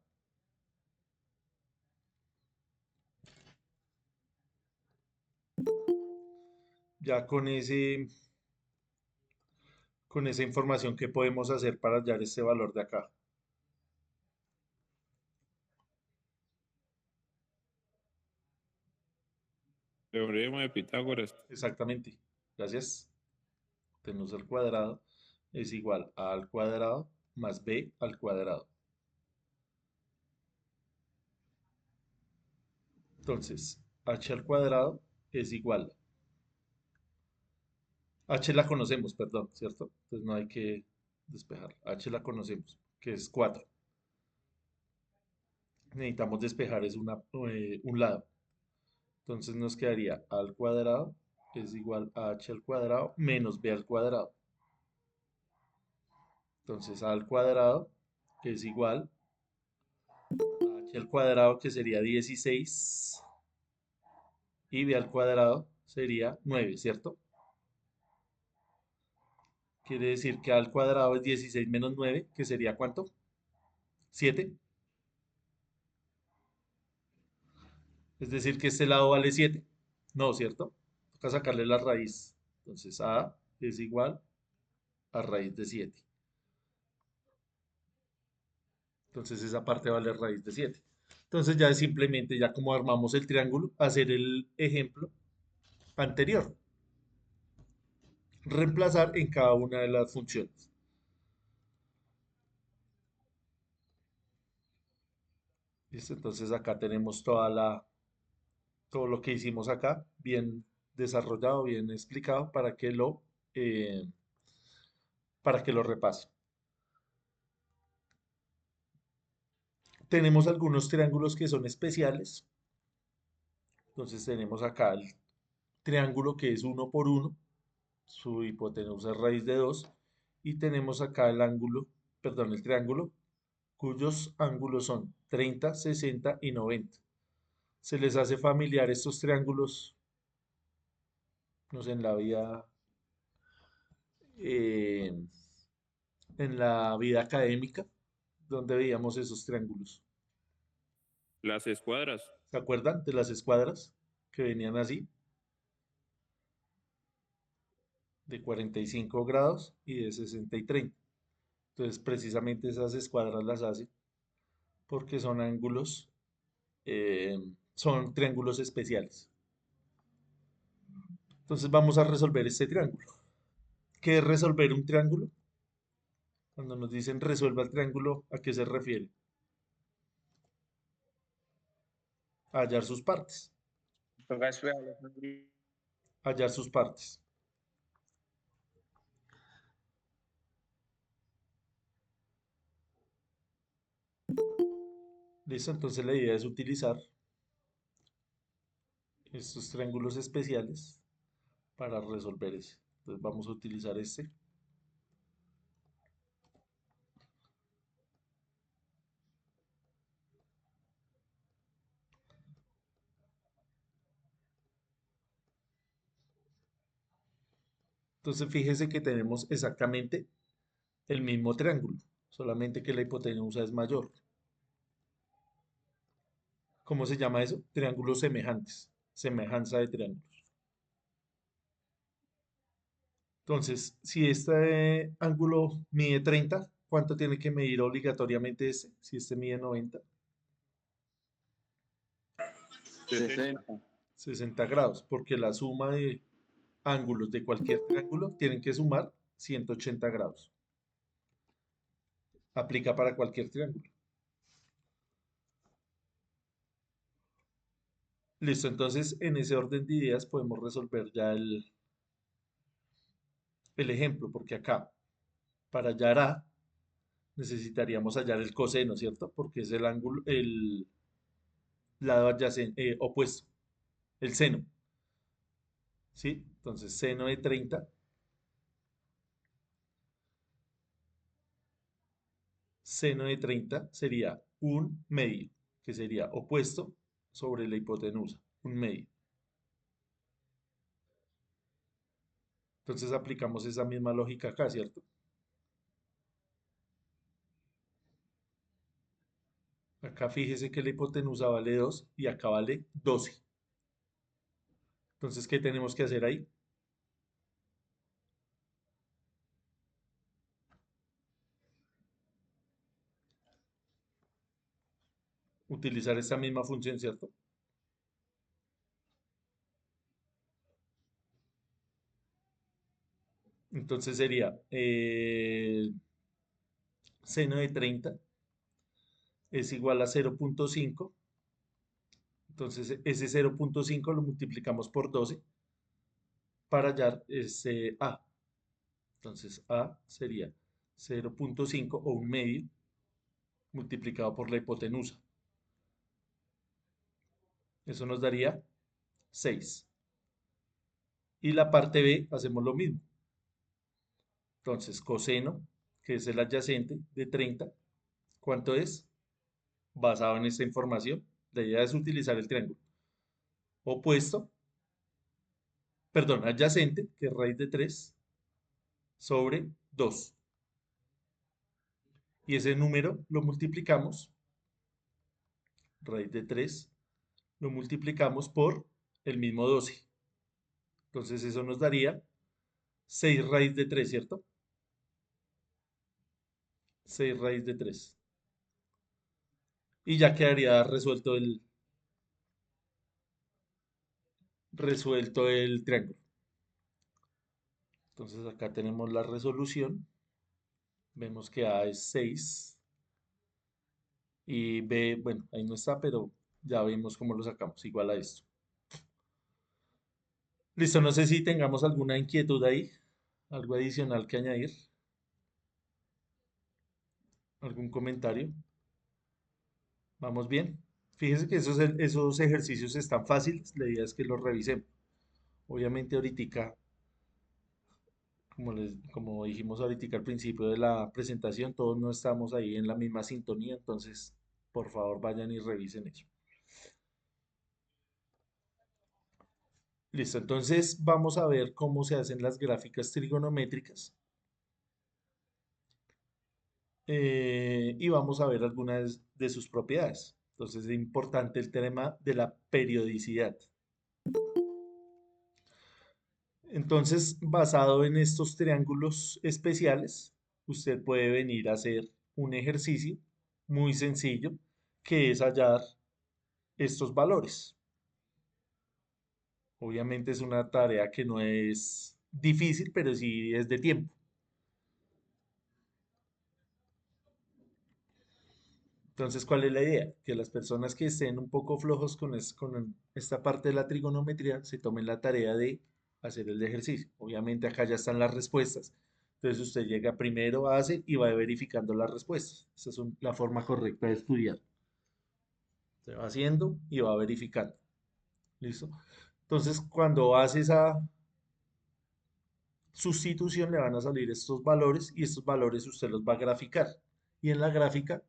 Ya con esa información, ¿qué podemos hacer para hallar este valor de acá? Teorema de Pitágoras. Exactamente. Gracias. Hipotenusa al cuadrado es igual a al cuadrado más b al cuadrado. Entonces, h al cuadrado es igual. H la conocemos, perdón, ¿cierto? Entonces no hay que despejar. H la conocemos, que es 4. Necesitamos despejar es un lado. Entonces nos quedaría a al cuadrado es igual a h al cuadrado menos b al cuadrado. Entonces a al cuadrado es igual a h al cuadrado, que sería 16, y b al cuadrado sería 9, ¿cierto? Quiere decir que a al cuadrado es 16 menos 9, que sería ¿cuánto? 7. Es decir, que este lado vale 7. No, ¿cierto? Toca sacarle la raíz. Entonces a es igual a raíz de 7. Entonces esa parte vale raíz de 7. Entonces ya es simplemente, ya como armamos el triángulo, hacer el ejemplo anterior. Reemplazar en cada una de las funciones. ¿Listo? Entonces acá tenemos todo lo que hicimos acá, bien desarrollado, bien explicado, para que lo repase. Tenemos algunos triángulos que son especiales. Entonces tenemos acá el triángulo que es 1 por 1, su hipotenusa es raíz de 2, y tenemos acá el triángulo, cuyos ángulos son 30, 60 y 90. ¿Se les hace familiar estos triángulos, no sé, en la vida eh, en la vida académica, donde veíamos esos triángulos. Las escuadras. ¿Se acuerdan de las escuadras que venían así? De 45 grados y de 60 y 30. Entonces, precisamente esas escuadras las hace porque son ángulos, eh, son triángulos especiales. Entonces, vamos a resolver este triángulo. ¿Qué es resolver un triángulo? Cuando nos dicen resuelva el triángulo, ¿a qué se refiere? A hallar sus partes. Toca estudiar los ángulos. Hallar sus partes. ¿Listo? Entonces la idea es utilizar estos triángulos especiales para resolver ese. Entonces vamos a utilizar este. Entonces fíjese que tenemos exactamente el mismo triángulo, solamente que la hipotenusa es mayor. ¿Cómo se llama eso? Triángulos semejantes, semejanza de triángulos. Entonces, si este ángulo mide 30, ¿cuánto tiene que medir obligatoriamente este? Si este mide 90, 60 grados, porque la suma de ángulos de cualquier triángulo tienen que sumar 180 grados. Aplica para cualquier triángulo. Listo, entonces en ese orden de ideas podemos resolver ya el ejemplo, porque acá, para hallar A, necesitaríamos hallar el coseno, ¿cierto? Porque es el ángulo, el lado adyacente, opuesto, el seno, ¿sí? Entonces, seno de 30, seno de 30 sería un medio, que sería opuesto sobre la hipotenusa, un medio. Entonces aplicamos esa misma lógica acá, ¿cierto? Acá fíjese que la hipotenusa vale 2 y acá vale 12. Entonces, ¿qué tenemos que hacer ahí? Utilizar esta misma función, ¿cierto? Entonces sería seno de 30 es igual a 0.5. Entonces ese 0.5 lo multiplicamos por 12 para hallar ese A. Entonces A sería 0.5 o un medio multiplicado por la hipotenusa. Eso nos daría 6. Y la parte B hacemos lo mismo. Entonces coseno, que es el adyacente de 30, ¿cuánto es? Basado en esta información, la idea es utilizar el triángulo. Opuesto, perdón, adyacente, que es raíz de 3, sobre 2. Y ese número lo multiplicamos, raíz de 3, lo multiplicamos por el mismo 12. Entonces eso nos daría 6 raíz de 3, ¿cierto? 6 raíz de 3. Y ya quedaría resuelto el triángulo. Entonces acá tenemos la resolución. Vemos que A es 6 y B, bueno, ahí no está, pero ya vimos cómo lo sacamos, igual a esto. Listo, no sé si tengamos alguna inquietud ahí, algo adicional que añadir, algún comentario. ¿Vamos bien? Fíjense que esos ejercicios están fáciles, la idea es que los revisemos. Obviamente ahorita, como dijimos ahorita al principio de la presentación, todos no estamos ahí en la misma sintonía, entonces por favor vayan y revisen eso. Listo, entonces vamos a ver cómo se hacen las gráficas trigonométricas y vamos a ver algunas de sus propiedades. Entonces es importante el tema de la periodicidad. Entonces, basado en estos triángulos especiales, usted puede venir a hacer un ejercicio muy sencillo, que es hallar estos valores. Obviamente es una tarea que no es difícil, pero sí es de tiempo. Entonces, ¿cuál es la idea? Que las personas que estén un poco flojos con esta parte de la trigonometría se tomen la tarea de hacer el ejercicio. Obviamente acá ya están las respuestas. Entonces usted llega primero, hace y va verificando las respuestas. Esa es la forma correcta de estudiar. Se va haciendo y va verificando. ¿Listo? Entonces, cuando hace esa sustitución, le van a salir estos valores y estos valores usted los va a graficar. Y en la gráfica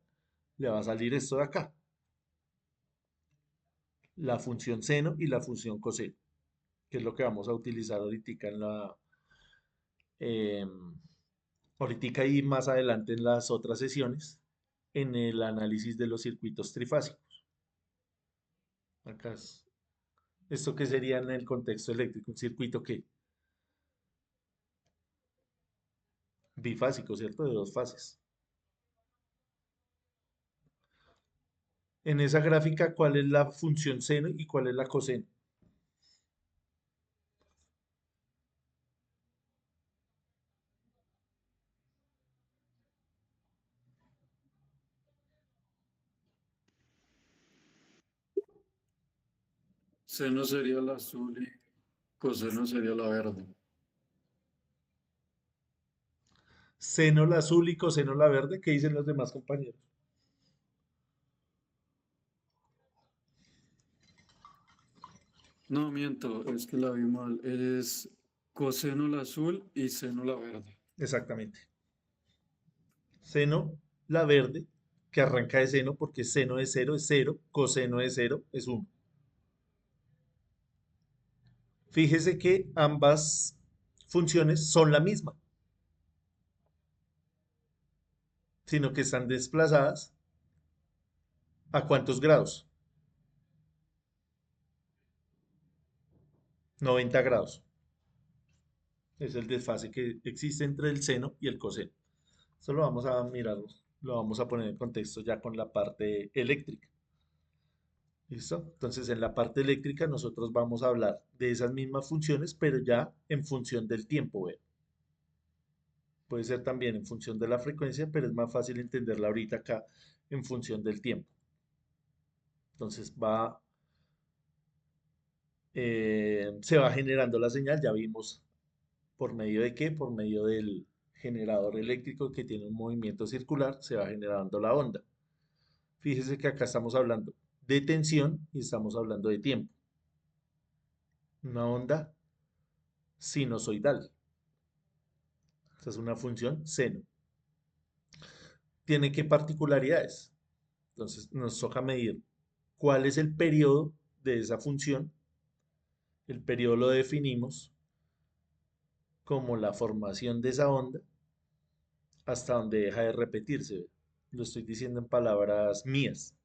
le va a salir esto de acá, la función seno y la función coseno, que es lo que vamos a utilizar ahorita ahorita y más adelante en las otras sesiones, en el análisis de los circuitos trifásicos. Acá es, ¿esto qué sería en el contexto eléctrico? ¿Un circuito qué? Bifásico, ¿cierto? De dos fases. En esa gráfica, ¿cuál es la función seno y cuál es la coseno? Seno sería la azul y coseno sería la verde. Seno la azul y coseno la verde. ¿Qué dicen los demás compañeros? No, miento, es que la vi mal. Es coseno la azul y seno la verde. Exactamente. Seno la verde, que arranca de seno porque seno de 0 es 0, coseno de 0 es 1. Fíjese que ambas funciones son la misma, sino que están desplazadas ¿a cuántos grados? 90 grados. Es el desfase que existe entre el seno y el coseno. Eso lo vamos a mirar, lo vamos a poner en contexto ya con la parte eléctrica. ¿Listo? Entonces, en la parte eléctrica nosotros vamos a hablar de esas mismas funciones, pero ya en función del tiempo, ¿ve? Puede ser también en función de la frecuencia, pero es más fácil entenderla ahorita acá en función del tiempo. Entonces se va generando la señal, ya vimos por medio de qué, por medio del generador eléctrico que tiene un movimiento circular, se va generando la onda. Fíjese que acá estamos hablando de tensión y estamos hablando de tiempo. Una onda sinusoidal. Esta es una función seno. ¿Tiene qué particularidades? Entonces nos toca medir cuál es el periodo de esa función. El periodo lo definimos como la formación de esa onda hasta donde deja de repetirse. Lo estoy diciendo en palabras mías.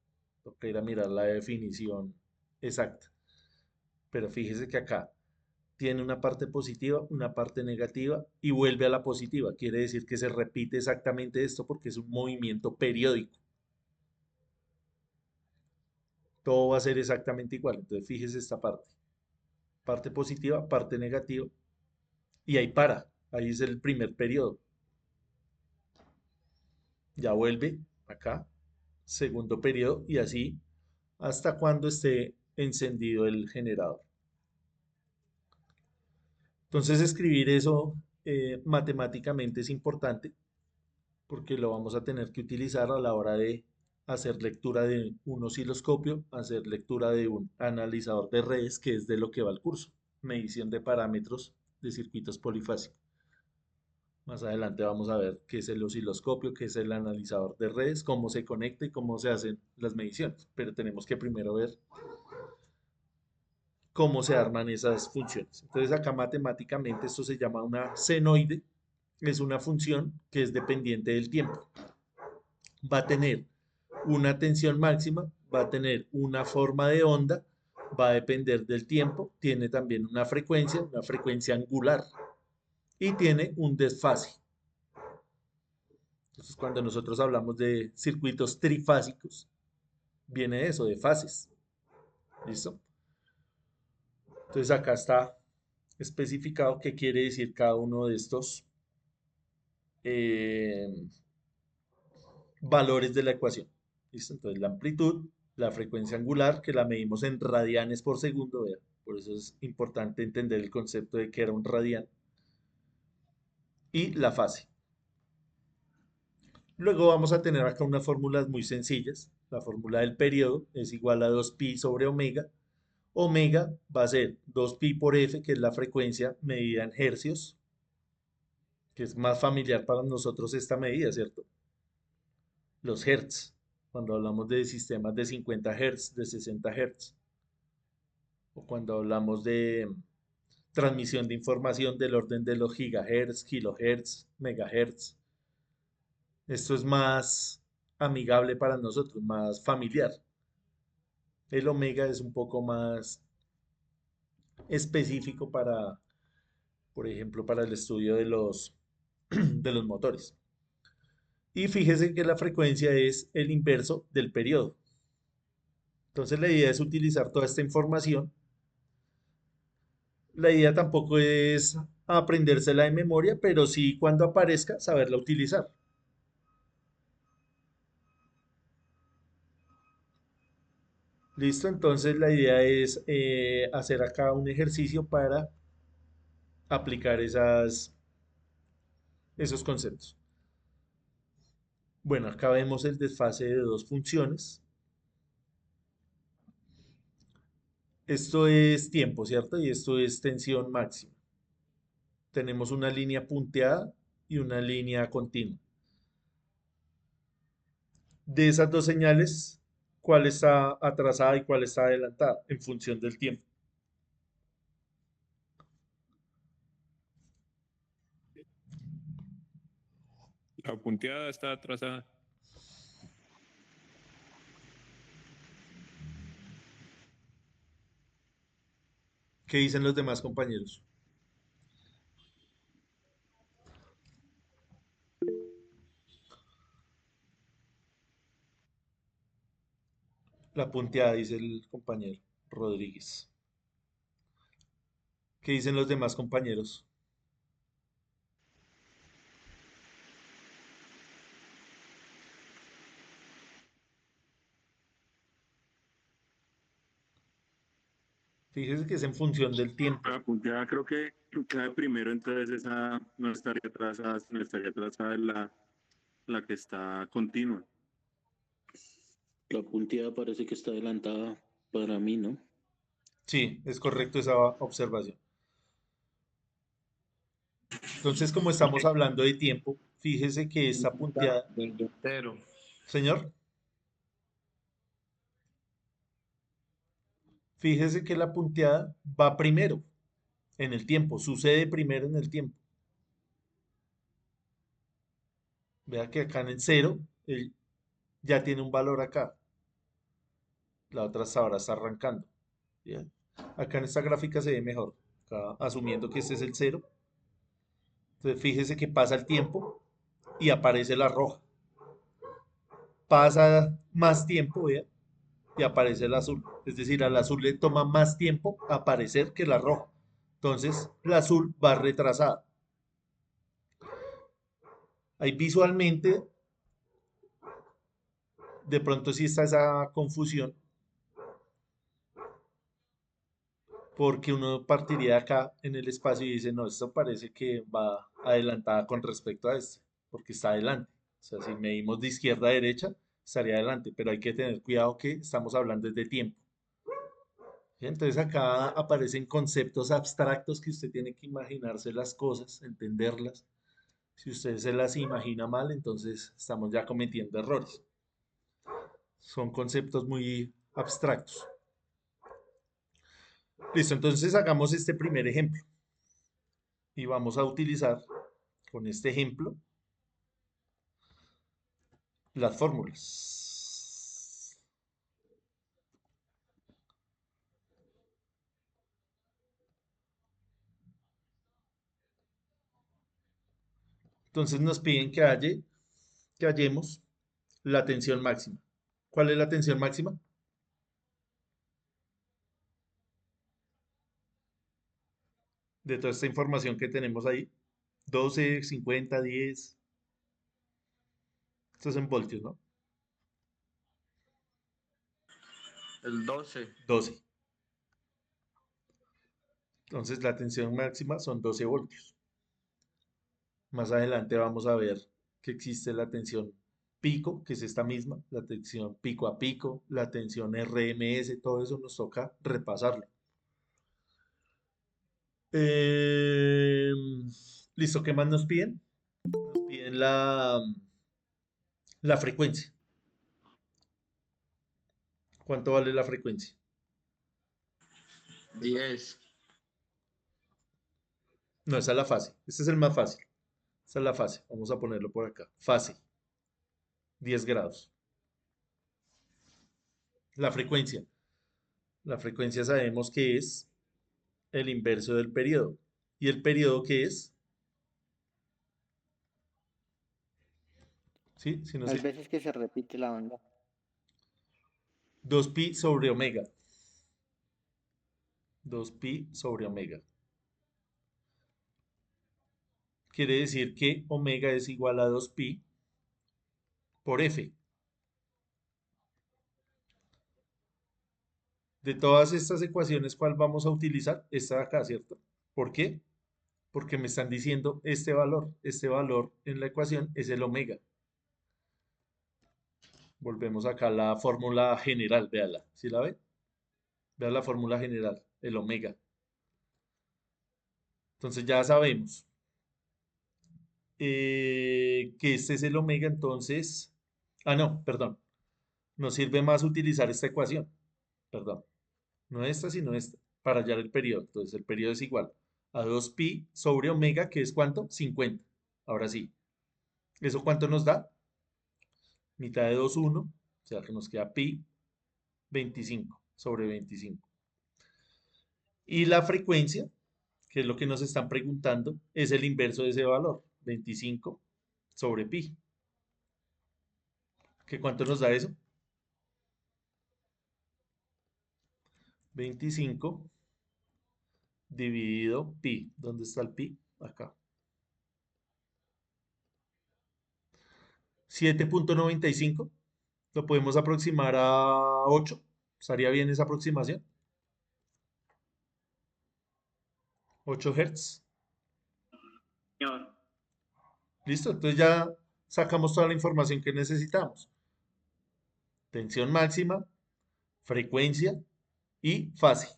Toca ir a mirar la definición exacta. Pero fíjese que acá tiene una parte positiva, una parte negativa y vuelve a la positiva. Quiere decir que se repite exactamente esto porque es un movimiento periódico. Todo va a ser exactamente igual. Entonces fíjese esta parte. Parte positiva, parte negativa. Y ahí para. Ahí es el primer periodo. Ya vuelve acá. Segundo periodo y así hasta cuando esté encendido el generador. Entonces escribir eso matemáticamente es importante porque lo vamos a tener que utilizar a la hora de hacer lectura de un osciloscopio, hacer lectura de un analizador de redes, que es de lo que va el curso, medición de parámetros de circuitos polifásicos. Más adelante vamos a ver qué es el osciloscopio, qué es el analizador de redes, cómo se conecta y cómo se hacen las mediciones. Pero tenemos que primero ver cómo se arman esas funciones. Entonces acá matemáticamente esto se llama una senoide, es una función que es dependiente del tiempo. va a tener una tensión máxima, va a tener una forma de onda, va a depender del tiempo, tiene también una frecuencia angular y tiene un desfase. Entonces, cuando nosotros hablamos de circuitos trifásicos, viene eso, de fases. ¿Listo? Entonces, acá está especificado qué quiere decir cada uno de estos valores de la ecuación. ¿Listo? Entonces, la amplitud, la frecuencia angular, que la medimos en radianes por segundo, ¿vea? Por eso es importante entender el concepto de que era un radián, y la fase. Luego vamos a tener acá unas fórmulas muy sencillas. La fórmula del periodo es igual a 2pi sobre omega. Omega va a ser 2pi por f, que es la frecuencia medida en hercios, que es más familiar para nosotros esta medida, ¿cierto? Los hertz, cuando hablamos de sistemas de 50 Hz, de 60 Hz, o cuando hablamos de transmisión de información del orden de los gigahertz, kilohertz, megahertz. Esto es más amigable para nosotros, más familiar. El omega es un poco más específico para, por ejemplo, para el estudio de los motores. Y fíjese que la frecuencia es el inverso del periodo. Entonces la idea es utilizar toda esta información. La idea tampoco es aprendérsela de memoria, pero sí cuando aparezca saberla utilizar. Listo, entonces la idea es hacer acá un ejercicio para aplicar esos conceptos. Bueno, acá vemos el desfase de dos funciones. Esto es tiempo, ¿cierto? Y esto es tensión máxima. Tenemos una línea punteada y una línea continua. De esas dos señales, ¿cuál está atrasada y cuál está adelantada en función del tiempo? La punteada está atrasada. ¿Qué dicen los demás compañeros? La punteada, dice el compañero Rodríguez. ¿Qué dicen los demás compañeros? Fíjese que es en función del tiempo. La punteada creo que cae primero, entonces esa no estaría atrasada, sino estaría atrasada la que está continua. La punteada parece que está adelantada para mí, ¿no? Sí, es correcto esa observación. Entonces, como estamos hablando de tiempo, fíjese que esta punteada... Señor, fíjese que la punteada va primero en el tiempo, sucede primero en el tiempo. Vea que acá en el 0, él ya tiene un valor acá. La otra hasta ahora está arrancando. ¿Bien? Acá en esta gráfica se ve mejor. Acá, asumiendo que este es el 0. Entonces fíjese que pasa el tiempo y aparece la roja. Pasa más tiempo, ¿vea? Y aparece el azul. Es decir, al azul le toma más tiempo aparecer que la roja. Entonces, la azul va retrasada. Ahí visualmente, de pronto sí está esa confusión, porque uno partiría acá en el espacio y dice, no, esto parece que va adelantada con respecto a este, porque está adelante. O sea, si medimos de izquierda a derecha, estaría adelante, pero hay que tener cuidado que estamos hablando de tiempo. Entonces acá aparecen conceptos abstractos que usted tiene que imaginarse las cosas, entenderlas. Si usted se las imagina mal, entonces estamos ya cometiendo errores. Son conceptos muy abstractos. Listo, entonces hagamos este primer ejemplo. Y vamos a utilizar con este ejemplo las fórmulas. Entonces nos piden que hallemos la tensión máxima. ¿Cuál es la tensión máxima? De toda esta información que tenemos ahí. 12, 50, 10. Esto es en voltios, ¿no? El 12. 12. Entonces la tensión máxima son 12 voltios. Más adelante vamos a ver que existe la tensión pico, que es esta misma, la tensión pico a pico, la tensión RMS, todo eso nos toca repasarlo. Listo, ¿qué más nos piden? Nos piden la frecuencia. ¿Cuánto vale la frecuencia? 10. No, esa es la fase. Este es el más fácil. Esa es la fase. Vamos a ponerlo por acá. Fase. 10 grados. La frecuencia. La frecuencia sabemos que es el inverso del periodo. ¿Y el periodo qué es? ¿Sí? Si no Las sé. veces que se repite la onda. 2pi sobre omega. 2pi sobre omega. Quiere decir que omega es igual a 2pi por f. De todas estas ecuaciones, ¿cuál vamos a utilizar? Esta de acá, ¿cierto? ¿Por qué? Porque me están diciendo este valor. Este valor en la ecuación es el omega. Volvemos acá a la fórmula general, véala. ¿Sí la ve? Vea la fórmula general, el omega. Entonces ya sabemos que este es el omega, entonces... Ah, no, perdón. Nos sirve más utilizar esta ecuación. Perdón. No esta, sino esta. Para hallar el periodo. Entonces el periodo es igual a 2pi sobre omega, que es ¿cuánto? 50. Ahora sí. ¿Eso cuánto nos da? Mitad de 2, 1. O sea que nos queda pi 25 sobre 25. Y la frecuencia, que es lo que nos están preguntando, es el inverso de ese valor, 25 sobre pi. ¿Qué cuánto nos da eso? 25 dividido pi. ¿Dónde está el pi? Acá. 7.95. Lo podemos aproximar a 8. ¿Estaría bien esa aproximación? 8 Hz. Señor. Listo, entonces ya sacamos toda la información que necesitamos. Tensión máxima, frecuencia y fase.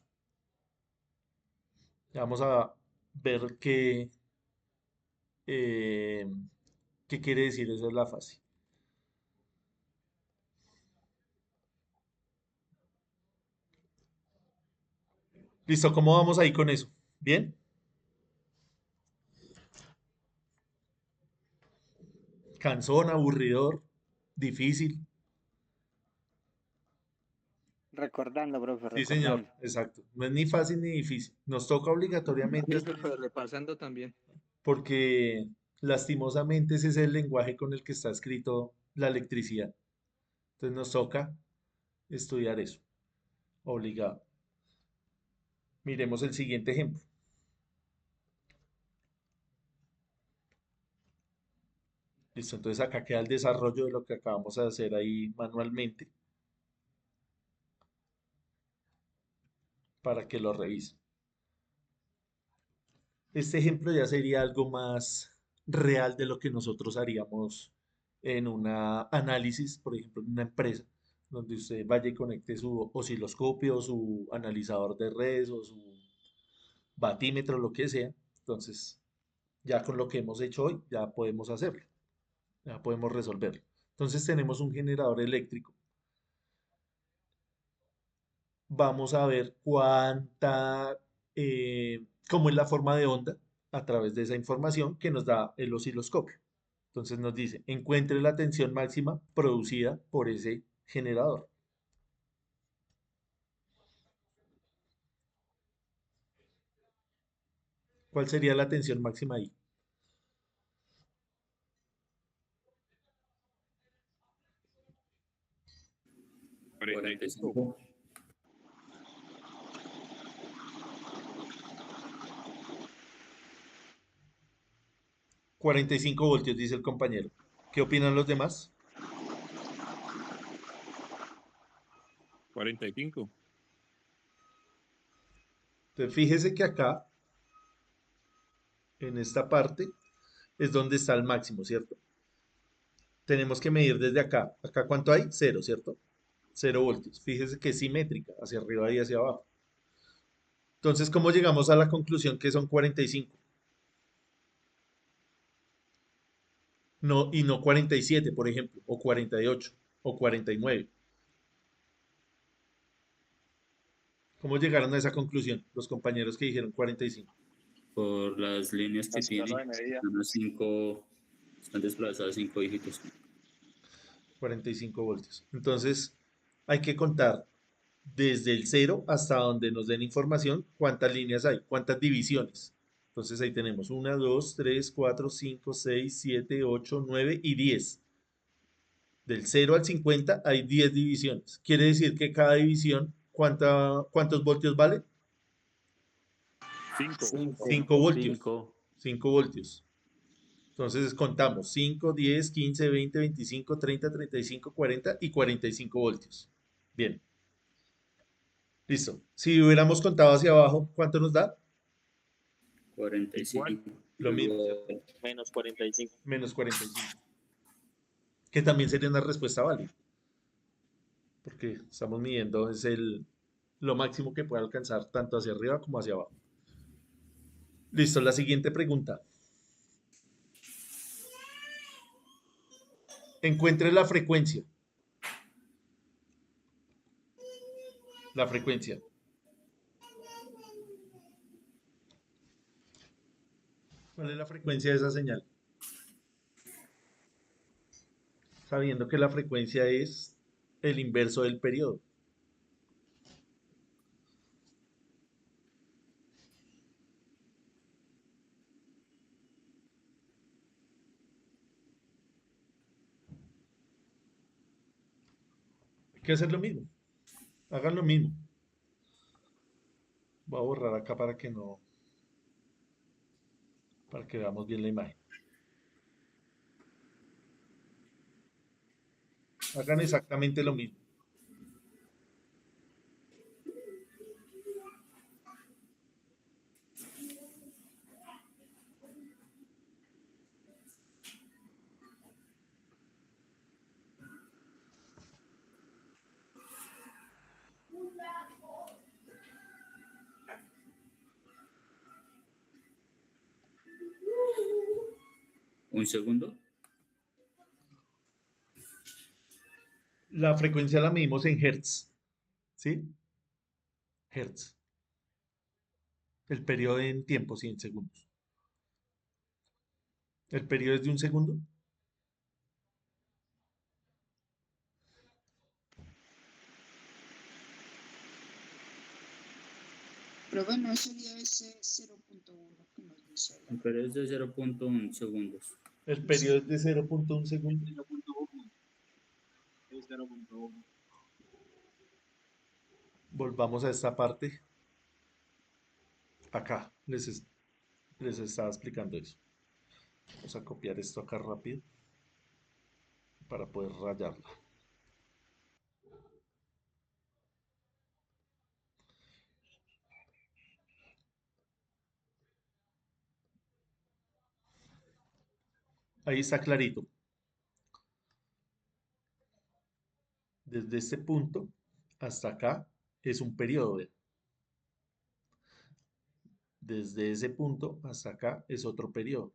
Vamos a ver qué quiere decir eso de la fase. Listo, ¿cómo vamos ahí con eso? ¿Bien? Cansón, aburridor, difícil. Recordando, profe, Sí, señor, recordando. exacto. No es ni fácil ni difícil. Nos toca obligatoriamente hacer esto Repasando también. porque lastimosamente ese es el lenguaje con el que está escrito la electricidad. Entonces nos toca estudiar eso, obligado. Miremos el siguiente ejemplo. Listo, entonces acá queda el desarrollo de lo que acabamos de hacer ahí manualmente para que lo revisen. Este ejemplo ya sería algo más real de lo que nosotros haríamos en un análisis, por ejemplo, en una empresa, donde usted vaya y conecte su osciloscopio, su analizador de redes o su batímetro, lo que sea. Entonces, ya con lo que hemos hecho hoy, ya podemos hacerlo, ya podemos resolverlo. Entonces, tenemos un generador eléctrico. Vamos a ver cómo es la forma de onda a través de esa información que nos da el osciloscopio. Entonces nos dice, encuentre la tensión máxima producida por ese generador. ¿Cuál sería la tensión máxima ahí? Cuarenta y 45. 45 voltios, dice el compañero. ¿Qué opinan los demás? 45. Entonces, fíjese que acá, en esta parte, es donde está el máximo, ¿cierto? Tenemos que medir desde acá. ¿Acá cuánto hay? 0, ¿cierto? 0 voltios. Fíjese que es simétrica, hacia arriba y hacia abajo. Entonces, ¿cómo llegamos a la conclusión que son 45? No, y no 47, por ejemplo, o 48, o 49. ¿Cómo llegaron a esa conclusión los compañeros que dijeron 45? Por las líneas que tiene, están desplazadas 5 dígitos. 45 voltios. Entonces, hay que contar desde el 0 hasta donde nos den información cuántas líneas hay, cuántas divisiones. Entonces ahí tenemos 1, 2, 3, 4, 5, 6, 7, 8, 9 y 10. Del 0 al 50 hay 10 divisiones. Quiere decir que cada división, ¿cuántos voltios vale? 5 voltios. 5 voltios. Entonces contamos 5, 10, 15, 20, 25, 30, 35, 40 y 45 voltios. Bien. Listo. Si hubiéramos contado hacia abajo, ¿cuánto nos da? 45. Lo mismo, ¿cierto? Menos 45. Menos 45. Que también sería una respuesta válida. Porque estamos midiendo es lo máximo que puede alcanzar tanto hacia arriba como hacia abajo. Listo, la siguiente pregunta. Encuentre la frecuencia. La frecuencia. ¿Cuál es la frecuencia de esa señal? Sabiendo que la frecuencia es el inverso del periodo. Hay que hacer lo mismo. Hagan lo mismo. Voy a borrar acá para que veamos bien la imagen. Hagan exactamente lo mismo. ¿Un segundo? La frecuencia la medimos en hertz. ¿Sí? Hertz. El periodo en tiempo, sí, en segundos. ¿El periodo es de un segundo? Profe, no sería ese 0.1 que nos dice El periodo es de 0.1 segundos. El periodo es de 0.1 segundo. Es 0.1. Volvamos a esta parte. Acá les estaba explicando eso. Vamos a copiar esto acá rápido para poder rayarla. Ahí está clarito. Desde este punto hasta acá es un periodo. ¿Ve? Desde ese punto hasta acá es otro periodo.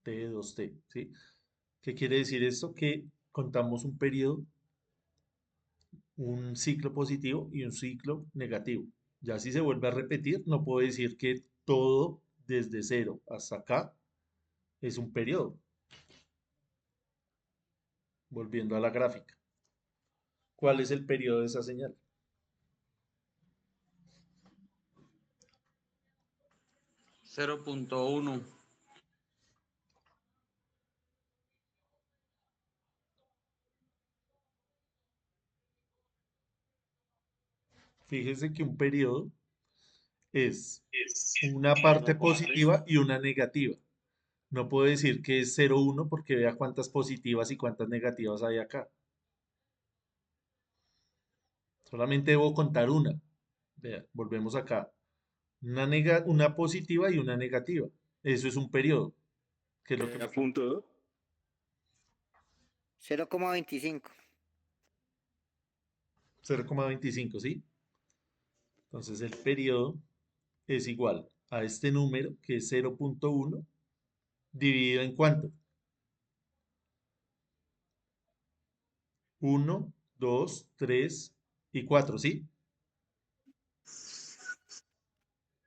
T2T, ¿sí? ¿Qué quiere decir esto? Que contamos un periodo, un ciclo positivo y un ciclo negativo. Ya si se vuelve a repetir, no puedo decir que todo desde 0 hasta acá es un periodo. Volviendo a la gráfica. ¿Cuál es el periodo de esa señal? .1. Fíjese que un periodo es una parte positiva y una negativa. No puedo decir que es 0,1 porque vea cuántas positivas y cuántas negativas hay acá. Solamente debo contar una. Vea, volvemos acá. Una positiva y una negativa. Eso es un periodo. ¿Qué es lo que me... punto 0,25. 0,25, ¿sí? Entonces el periodo es igual a este número, que es 0,1, dividido en ¿cuánto? 1, 2, 3 y 4, ¿sí?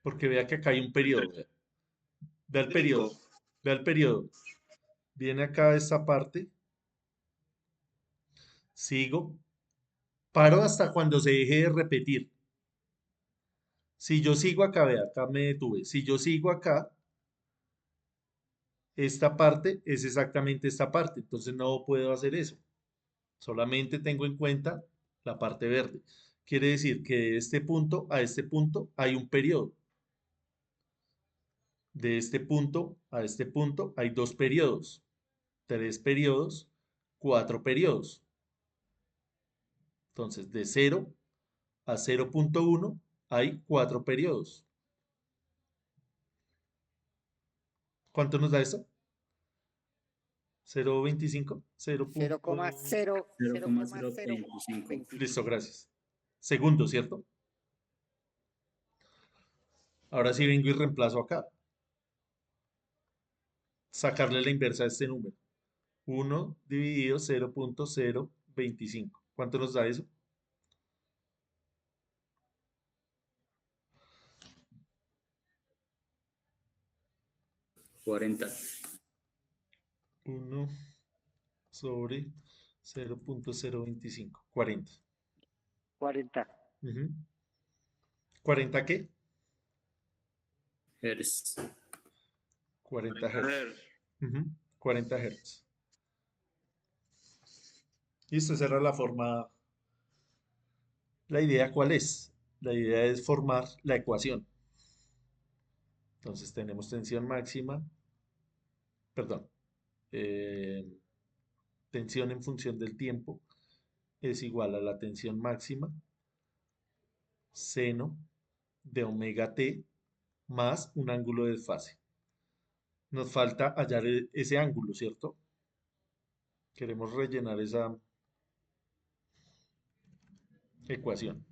Porque vea que acá hay un periodo. Vea el periodo. Vea el periodo. Viene acá esta parte. Sigo. Paro hasta cuando se deje de repetir. Si yo sigo acá, vea, acá me detuve. Si yo sigo acá, esta parte es exactamente esta parte. Entonces no puedo hacer eso. Solamente tengo en cuenta la parte verde. Quiere decir que de este punto a este punto hay un periodo. De este punto a este punto hay 2 periodos, 3 periodos, 4 periodos. Entonces, de 0 a 0,1 hay 4 periodos. ¿Cuánto nos da eso? 0,25, 0,025. Listo, gracias. Segundo, ¿cierto? Ahora sí vengo y reemplazo acá. Sacarle la inversa a este número. 1 dividido 0,025. ¿Cuánto nos da eso? 40. 1 sobre 0,025. 40. 40. Ujú. ¿40 qué? Hertz. 40 Hz. Ujú, 40 Hz. Listo, esa era la forma. ¿La idea cuál es? La idea es formar la ecuación. Entonces tenemos tensión máxima, perdón, tensión en función del tiempo es igual a la tensión máxima seno de omega t más un ángulo de desfase. Nos falta hallar ese ángulo, ¿cierto? Queremos rellenar esa ecuación.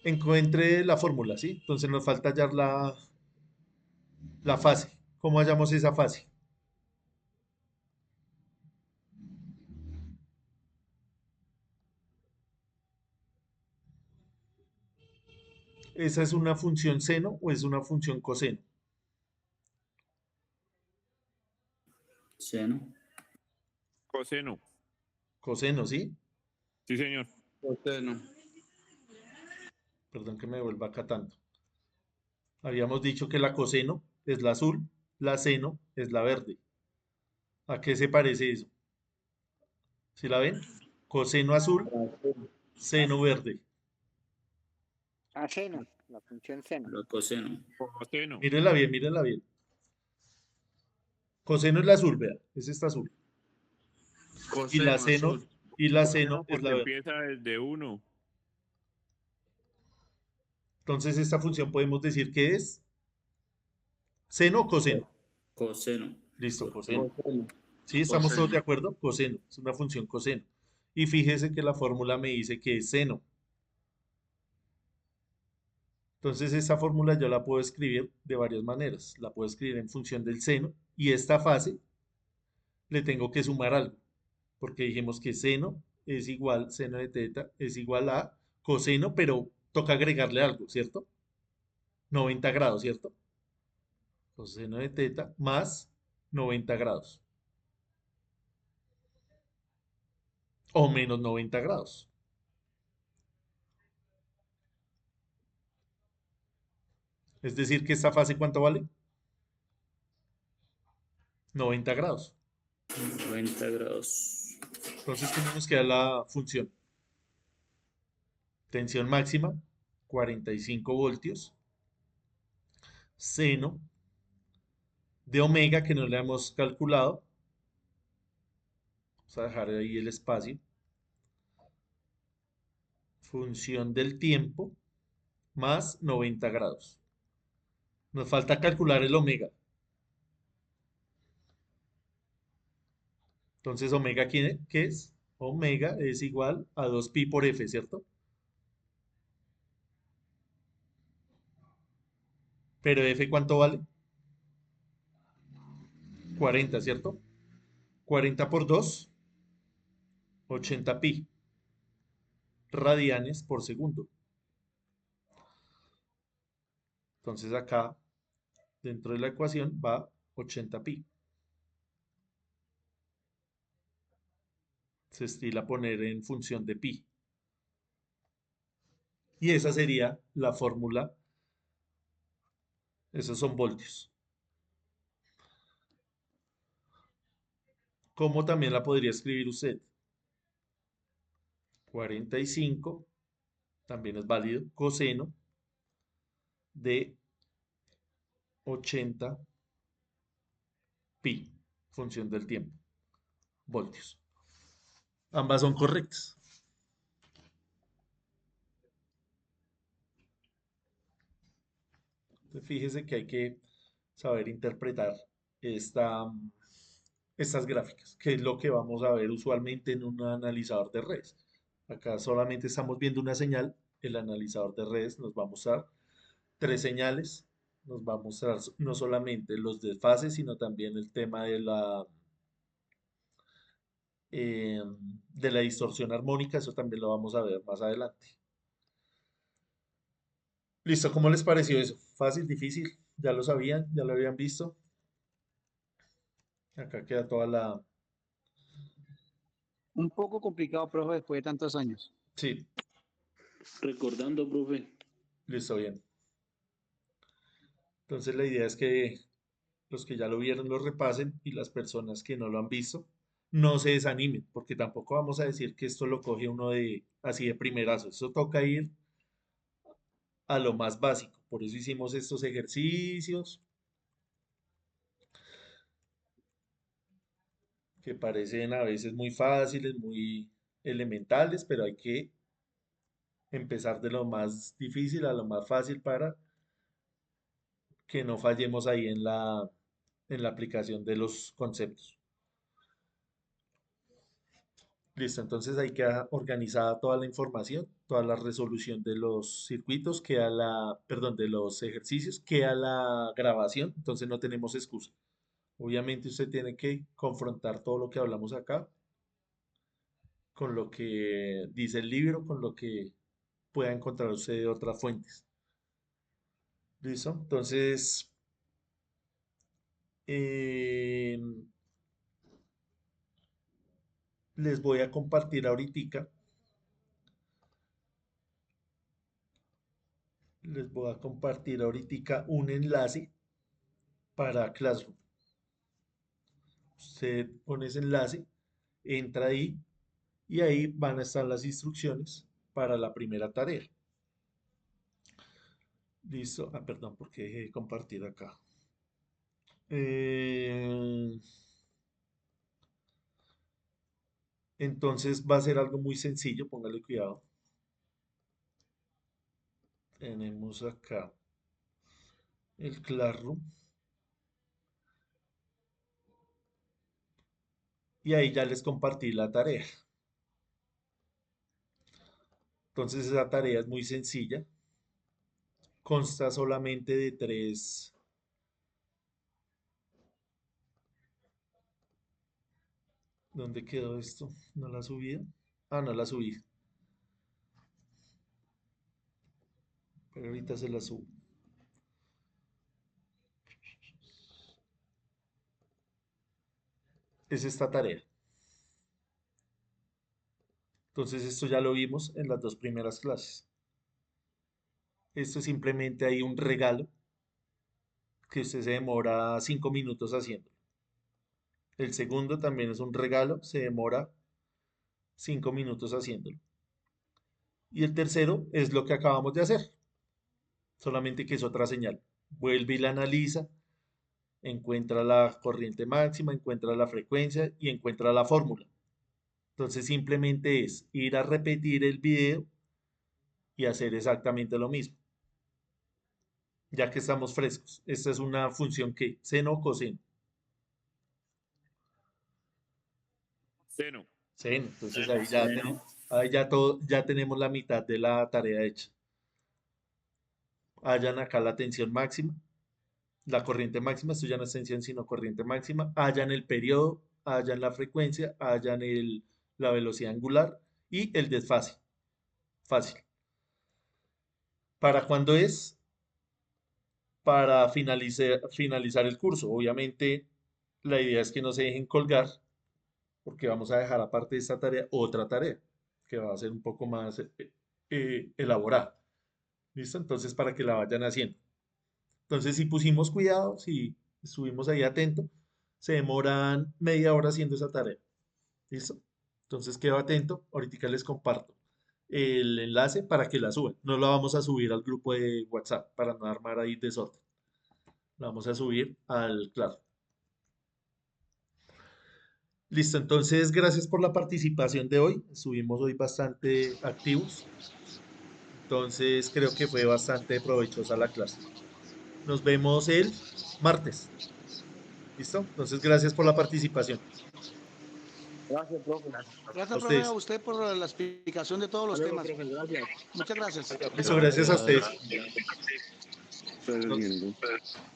Encuentre la fórmula, ¿sí? Entonces nos falta hallar la fase. ¿Cómo hallamos esa fase? ¿Esa es una función seno o es una función coseno? Seno. Coseno. Coseno, ¿sí? Sí, señor. Coseno. Perdón que me vuelva acá tanto. Habíamos dicho que la coseno es la azul, la seno es la verde. ¿A qué se parece eso? ¿Sí la ven? Coseno azul, seno verde. A seno, la función seno. Lo coseno. Coseno. Mírenla bien, mírenla bien. Coseno es la azul, vea, es esta azul. Y la seno, azul. y la Coseno seno es porque la verde. empieza desde 1. Entonces esta función podemos decir que es seno o coseno. Coseno. Listo, coseno. Coseno. ¿Sí? ¿Estamos todos de Coseno. acuerdo? Coseno, es una función coseno. Y fíjese que la fórmula me dice que es seno. Entonces esta fórmula yo la puedo escribir de varias maneras. La puedo escribir en función del seno y esta fase le tengo que sumar algo. Porque dijimos que seno es igual, seno de teta es igual a coseno, pero toca agregarle algo, ¿cierto? 90 grados, ¿cierto? Coseno de teta más 90 grados o menos 90 grados. Es decir, que esta fase, ¿cuánto vale? 90 grados. 90 grados. Entonces, ¿cómo nos queda la función? Tensión máxima, 45 voltios. Seno de omega, que no le hemos calculado. Vamos a dejar ahí el espacio. Función del tiempo más 90 grados. Nos falta calcular el omega. Entonces, omega, ¿qué es? Omega es igual a 2pi por f, ¿cierto? Pero f, ¿cuánto vale? 40, ¿cierto? 40 por 2, 80 pi radianes por segundo. Entonces acá, dentro de la ecuación, va 80 pi. Se estila poner en función de pi. Y esa sería la fórmula. Esos son voltios. ¿Cómo también la podría escribir usted? 45, también es válido, coseno de 80 pi, función del tiempo, voltios. Ambas son correctas. Entonces, fíjese que hay que saber interpretar estas gráficas, que es lo que vamos a ver usualmente en un analizador de redes. Acá solamente estamos viendo una señal, el analizador de redes nos va a mostrar 3 señales, nos va a mostrar no solamente los desfases, sino también el tema de la distorsión armónica, eso también lo vamos a ver más adelante. Listo, ¿cómo les pareció eso? ¿Fácil, difícil? ¿Ya lo sabían? ¿Ya lo habían visto? Acá queda toda la... Un poco complicado, profe, después de tantos años. Sí, Recordando, profe. listo, bien. Entonces la idea es que los que ya lo vieron lo repasen y las personas que no lo han visto no se desanimen, porque tampoco vamos a decir que esto lo coge uno de así de primerazo. Eso toca ir a lo más básico. Por eso hicimos estos ejercicios que parecen a veces muy fáciles, muy elementales, pero hay que empezar de lo más difícil a lo más fácil para que no fallemos ahí en la aplicación de los conceptos. Listo, entonces ahí queda organizada toda la información, toda la resolución de los circuitos, perdón, de los ejercicios, queda la grabación, entonces no tenemos excusa. Obviamente usted tiene que confrontar todo lo que hablamos acá con lo que dice el libro, con lo que pueda encontrar usted de otras fuentes. ¿Listo? Entonces, eh, les voy a compartir ahorita, un enlace para Classroom. Usted pone ese enlace, entra ahí y ahí van a estar las instrucciones para la primera tarea. Listo. Ah, perdón, porque dejé de compartir acá. Entonces va a ser algo muy sencillo, póngale cuidado. Tenemos acá el Classroom. Y ahí ya les compartí la tarea. Entonces esa tarea es muy sencilla. Consta solamente de 3. ¿Dónde quedó esto? ¿No la subí? Ah, no la subí. Pero ahorita se la subo. es esta tarea. Entonces esto ya lo vimos en las dos primeras clases. Esto es simplemente ahí un regalo que usted se demora 5 minutos haciendo. El segundo también es un regalo, se demora 5 minutos haciéndolo. Y el tercero es lo que acabamos de hacer, solamente que es otra señal. Vuelve y la analiza, encuentra la corriente máxima, encuentra la frecuencia y encuentra la fórmula. Entonces simplemente es ir a repetir el video y hacer exactamente lo mismo. Ya que estamos frescos. Esta es una función que, seno o coseno. Seno. Seno. Entonces Seno. ahí ya tenemos la mitad de la tarea hecha. Hallan acá la tensión máxima, la corriente máxima, esto ya no es tensión sino corriente máxima, hallan el periodo, hallan la frecuencia, hallan la velocidad angular y el desfase. Fácil. ¿Para cuándo es? Para finalizar el curso. Obviamente, la idea es que no se dejen colgar, porque vamos a dejar aparte de esta tarea otra tarea, que va a ser un poco más elaborada. ¿Listo? Entonces, para que la vayan haciendo. Entonces, si pusimos cuidado, si estuvimos ahí atentos, se demoran media hora haciendo esa tarea. ¿Listo? Entonces, quedo atento. Ahorita les comparto el enlace para que la suban. No la vamos a subir al grupo de WhatsApp para no armar ahí desorden. La vamos a subir al Claro. Listo, entonces gracias por la participación de hoy. Estuvimos hoy bastante activos. Entonces creo que fue bastante provechosa la clase. Nos vemos el martes. ¿Listo? Entonces gracias por la participación. Gracias, profe. A Gracias, profe, ustedes. a usted por la explicación de todos los Hasta luego, temas. profe, gracias. Muchas gracias. Listo, gracias a ustedes. Ustedes viendo.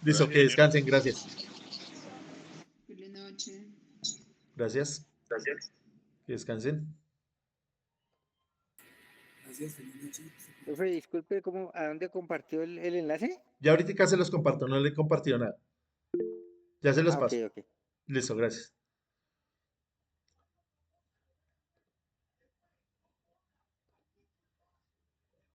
Listo, que descansen. Gracias. Feliz noche. Gracias. Que descansen. Profe, disculpe, ¿a dónde compartió el enlace? Ya ahorita se los comparto, no le he compartido nada. Ya se los Ah, ok, paso. ok. Listo, gracias.